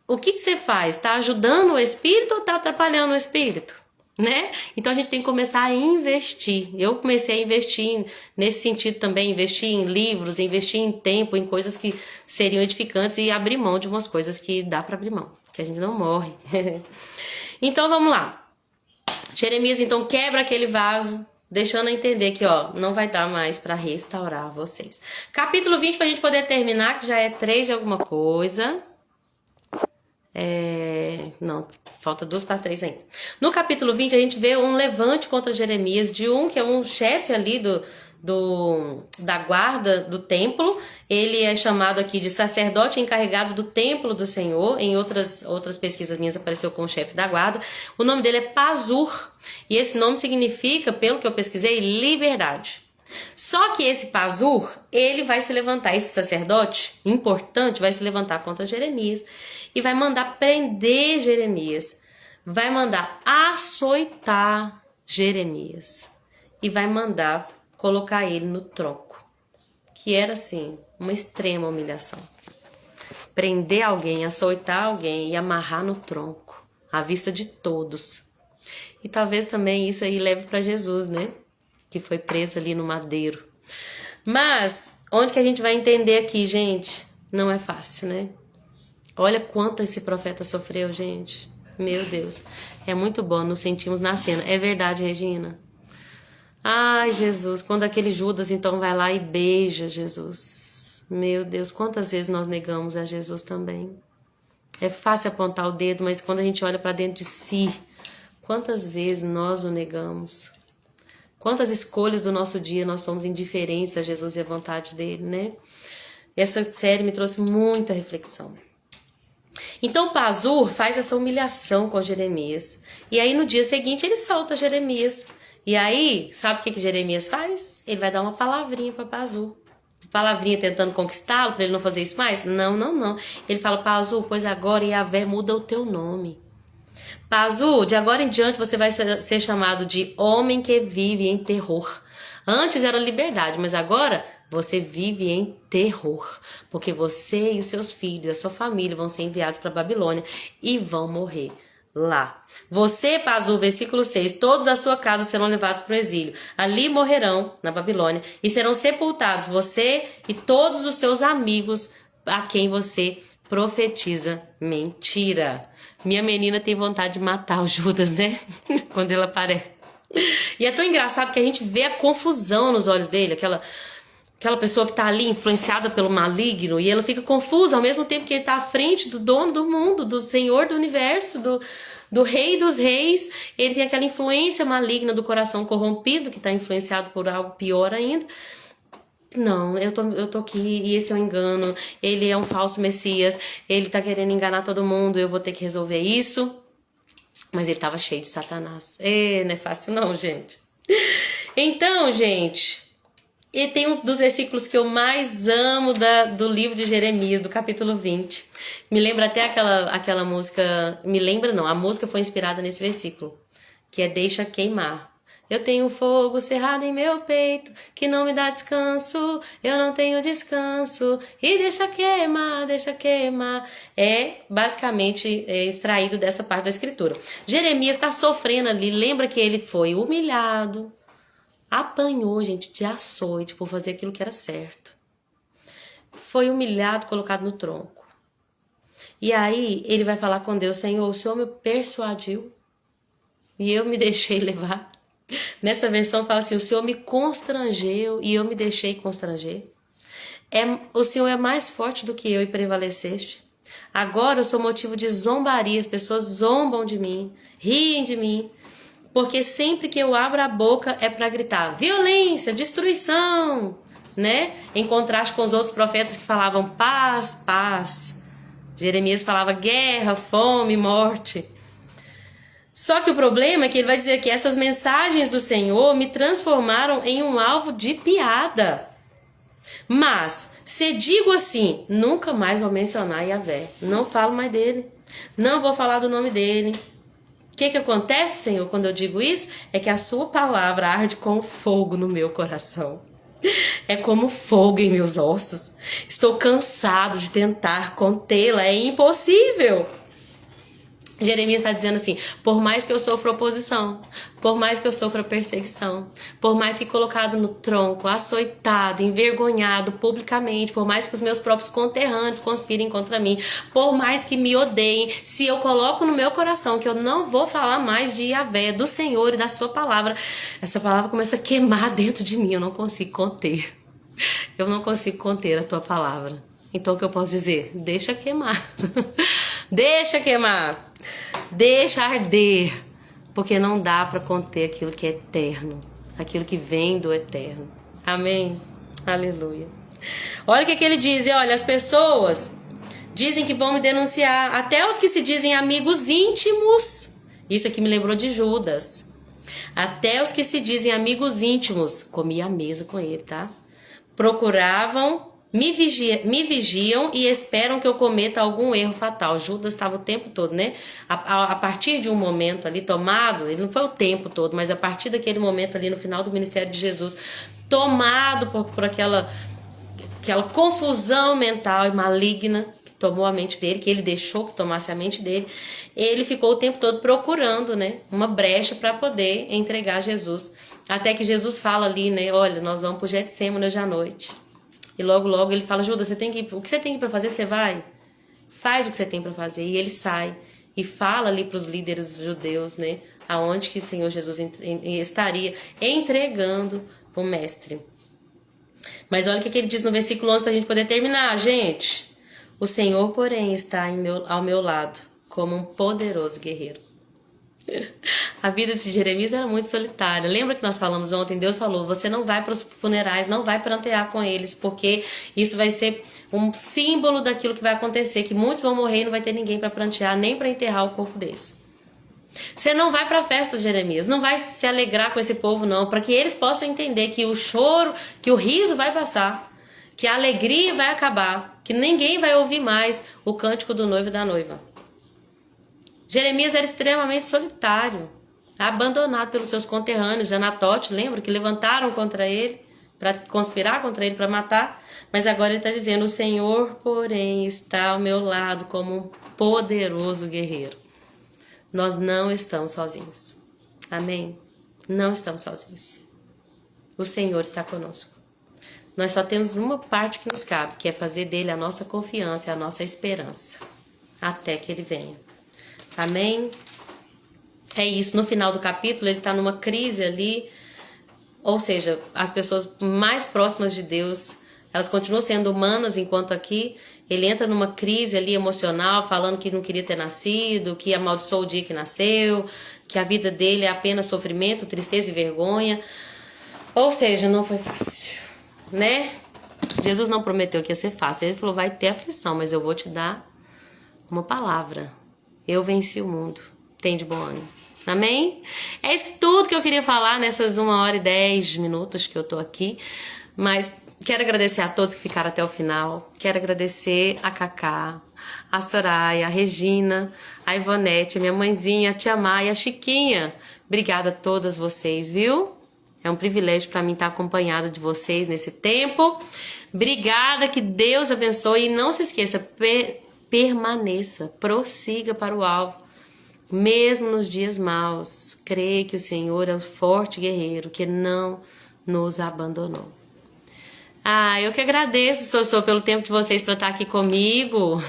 o que você faz? Tá ajudando o espírito ou tá atrapalhando o espírito? Né? Então a gente tem que começar a investir. Eu comecei a investir nesse sentido também, investir em livros, investir em tempo, em coisas que seriam edificantes e abrir mão de umas coisas que dá para abrir mão, que a gente não morre. Então vamos lá. Jeremias então quebra aquele vaso, deixando a entender que, ó, não vai dar mais para restaurar vocês. Capítulo 20, pra gente poder terminar, que já é 3 e alguma coisa. Não, falta 2 para 3 ainda. No capítulo 20, a gente vê um levante contra Jeremias, de um que é um chefe ali da guarda do templo. Ele é chamado aqui de sacerdote encarregado do templo do Senhor. Em outras pesquisas minhas apareceu como chefe da guarda. O nome dele é Pazur, e esse nome significa, pelo que eu pesquisei, liberdade. Só que esse Pazur, ele vai se levantar, esse sacerdote importante vai se levantar contra Jeremias e vai mandar prender Jeremias, vai mandar açoitar Jeremias e vai mandar colocar ele no tronco, que era assim, uma extrema humilhação. Prender alguém, açoitar alguém e amarrar no tronco, à vista de todos. E talvez também isso aí leve para Jesus, né? Que foi preso ali no madeiro. Mas, onde que a gente vai entender aqui, gente? Não é fácil, né? Olha quanto esse profeta sofreu, gente. Meu Deus. É muito bom, nos sentimos na cena. É verdade, Regina? Ai, Jesus. Quando aquele Judas, então, vai lá e beija Jesus. Meu Deus, quantas vezes nós negamos a Jesus também? É fácil apontar o dedo, mas quando a gente olha para dentro de si, quantas vezes nós o negamos? Quantas escolhas do nosso dia nós somos indiferentes a Jesus e a vontade dele, né? Essa série me trouxe muita reflexão. Então Pazur faz essa humilhação com Jeremias. E aí no dia seguinte ele solta Jeremias. E aí, sabe o que Jeremias faz? Ele vai dar uma palavrinha para Pazur. Palavrinha tentando conquistá-lo para ele não fazer isso mais? Não. Ele fala, Pazur, pois agora Yahvé muda o teu nome. Pazur, de agora em diante você vai ser chamado de homem que vive em terror. Antes era liberdade, mas agora você vive em terror. Porque você e os seus filhos, a sua família vão ser enviados para a Babilônia e vão morrer lá. Você, Pazur, versículo 6, todos da sua casa serão levados para o exílio. Ali morrerão, na Babilônia, e serão sepultados você e todos os seus amigos a quem você profetiza mentira. Minha menina tem vontade de matar o Judas, né? Quando ele aparece. E é tão engraçado que a gente vê a confusão nos olhos dele, aquela pessoa que tá ali influenciada pelo maligno, e ela fica confusa ao mesmo tempo que ele tá à frente do dono do mundo, do Senhor do universo, do Rei dos Reis. Ele tem aquela influência maligna do coração corrompido, que tá influenciado por algo pior ainda. Não, eu tô aqui e esse é um engano, ele é um falso Messias, ele tá querendo enganar todo mundo, eu vou ter que resolver isso. Mas ele tava cheio de Satanás. Não é fácil não, gente. Então, gente, e tem uns dos versículos que eu mais amo do livro de Jeremias, do capítulo 20. Me lembra até aquela música, me lembra não, a música foi inspirada nesse versículo, que é Deixa Queimar. Eu tenho fogo cerrado em meu peito, que não me dá descanso, eu não tenho descanso, e deixa queimar, deixa queimar. É basicamente extraído dessa parte da escritura. Jeremias está sofrendo ali, lembra que ele foi humilhado, apanhou, gente, de açoite por fazer aquilo que era certo. Foi humilhado, colocado no tronco. E aí ele vai falar com Deus, Senhor, o Senhor me persuadiu e eu me deixei levar. Nessa versão fala assim, o Senhor me constrangeu e eu me deixei constranger. O Senhor é mais forte do que eu e prevaleceste. Agora eu sou motivo de zombaria, as pessoas zombam de mim, riem de mim, porque sempre que eu abro a boca é para gritar violência, destruição, né? Em contraste com os outros profetas que falavam paz, paz. Jeremias falava guerra, fome, morte. Só que o problema é que ele vai dizer que essas mensagens do Senhor me transformaram em um alvo de piada. Mas, se digo assim, nunca mais vou mencionar Yahvé, não falo mais dele, não vou falar do nome dele. O que acontece, Senhor, quando eu digo isso? É que a sua palavra arde com fogo no meu coração. É como fogo em meus ossos. Estou cansado de tentar contê-la, é impossível. Jeremias está dizendo assim: por mais que eu sofra oposição, por mais que eu sofra perseguição, por mais que colocado no tronco, açoitado, envergonhado publicamente, por mais que os meus próprios conterrâneos conspirem contra mim, por mais que me odeiem, se eu coloco no meu coração que eu não vou falar mais de Yahvé, do Senhor e da sua palavra, essa palavra começa a queimar dentro de mim, eu não consigo conter. Eu não consigo conter a tua palavra. Então o que eu posso dizer? Deixa queimar. Deixa queimar. Deixa arder. Porque não dá para conter aquilo que é eterno. Aquilo que vem do eterno. Amém? Aleluia. Olha o que ele diz. Olha, as pessoas dizem que vão me denunciar. Até os que se dizem amigos íntimos. Isso aqui me lembrou de Judas. Até os que se dizem amigos íntimos. Comi a mesa com ele, tá? Procuravam, me vigiam e esperam que eu cometa algum erro fatal. Judas estava o tempo todo, né? A partir de um momento ali tomado, ele não foi o tempo todo, mas a partir daquele momento ali no final do ministério de Jesus, tomado por aquela confusão mental e maligna que tomou a mente dele, que ele deixou que tomasse a mente dele, ele ficou o tempo todo procurando, né, uma brecha para poder entregar Jesus. Até que Jesus fala ali, né, olha, nós vamos pro Getsêmani hoje à noite. E logo ele fala: Judas, o que você tem que ir para fazer, você vai. Faz o que você tem para fazer. E ele sai e fala ali para os líderes judeus, né, aonde que o Senhor Jesus estaria entregando o mestre. Mas olha o que ele diz no versículo 11 para a gente poder terminar, gente. O Senhor, porém, está ao meu lado como um poderoso guerreiro. A vida de Jeremias era muito solitária. Lembra que nós falamos ontem? Deus falou: você não vai para os funerais, não vai prantear com eles, porque isso vai ser um símbolo daquilo que vai acontecer, que muitos vão morrer e não vai ter ninguém para prantear, nem para enterrar o corpo deles. Você não vai para a festa, Jeremias, não vai se alegrar com esse povo não, para que eles possam entender que o choro, que o riso vai passar, que a alegria vai acabar, que ninguém vai ouvir mais o cântico do noivo e da noiva. Jeremias era extremamente solitário, abandonado pelos seus conterrâneos de Anatote, lembra que levantaram contra ele, para conspirar contra ele, para matar, mas agora ele está dizendo: o Senhor, porém, está ao meu lado como um poderoso guerreiro. Nós não estamos sozinhos. Amém? Não estamos sozinhos. O Senhor está conosco. Nós só temos uma parte que nos cabe, que é fazer dele a nossa confiança e a nossa esperança, até que ele venha. Amém? É isso. No final do capítulo, ele está numa crise ali, ou seja, as pessoas mais próximas de Deus, elas continuam sendo humanas, enquanto aqui ele entra numa crise ali emocional, falando que não queria ter nascido, que amaldiçoou o dia que nasceu, que a vida dele é apenas sofrimento, tristeza e vergonha. Ou seja, não foi fácil, né? Jesus não prometeu que ia ser fácil. Ele falou: vai ter aflição, mas eu vou te dar uma palavra. Eu venci o mundo. Tem de bom ânimo. Amém? É isso tudo que eu queria falar nessas 1h10 que eu tô aqui. Mas quero agradecer a todos que ficaram até o final. Quero agradecer a Cacá, a Soraya, a Regina, a Ivonete, a minha mãezinha, a Tia Maia, a Chiquinha. Obrigada a todas vocês, viu? É um privilégio para mim estar acompanhada de vocês nesse tempo. Obrigada, que Deus abençoe. E não se esqueça, permaneça, prossiga para o alvo. Mesmo nos dias maus, creia que o Senhor é o forte guerreiro que não nos abandonou. Eu que agradeço, Sossô, pelo tempo de vocês para estar aqui comigo.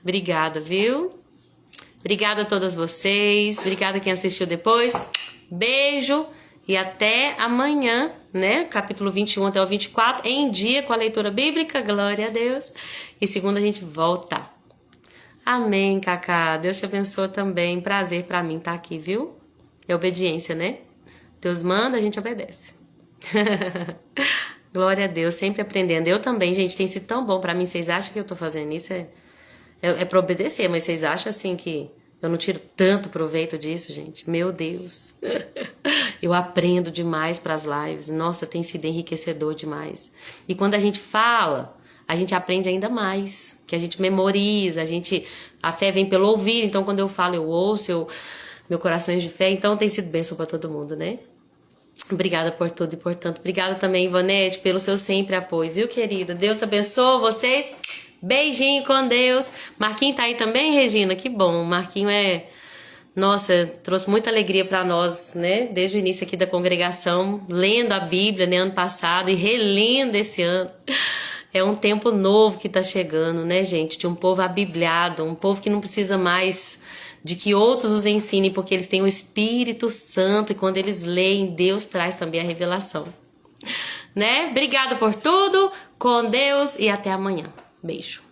Obrigada, viu? Obrigada a todas vocês. Obrigada a quem assistiu depois. Beijo e até amanhã, né? Capítulo 21 até o 24, em dia com a leitura bíblica. Glória a Deus. E segunda a gente volta. Amém, Cacá. Deus te abençoe também. Prazer pra mim estar aqui, viu? É obediência, né? Deus manda, a gente obedece. Glória a Deus, sempre aprendendo. Eu também, gente, tem sido tão bom pra mim. Vocês acham que eu tô fazendo isso? É pra obedecer, mas vocês acham assim que eu não tiro tanto proveito disso, gente? Meu Deus. Eu aprendo demais pras lives. Nossa, tem sido enriquecedor demais. E quando a gente fala, a gente aprende ainda mais, que a gente memoriza, a fé vem pelo ouvir, então quando eu falo, eu ouço, meu coração é de fé, então tem sido bênção para todo mundo, né? Obrigada por tudo e por tanto. Obrigada também, Ivonete, pelo seu sempre apoio, viu, querida? Deus abençoe vocês. Beijinho com Deus. Marquinho tá aí também, Regina? Que bom. Marquinho nossa, trouxe muita alegria para nós, né? Desde o início aqui da congregação, lendo a Bíblia, né, ano passado e relendo esse ano. É um tempo novo que tá chegando, né, gente? De um povo abibliado, um povo que não precisa mais de que outros os ensinem, porque eles têm o Espírito Santo e quando eles leem, Deus traz também a revelação. Né? Obrigada por tudo, com Deus e até amanhã. Beijo.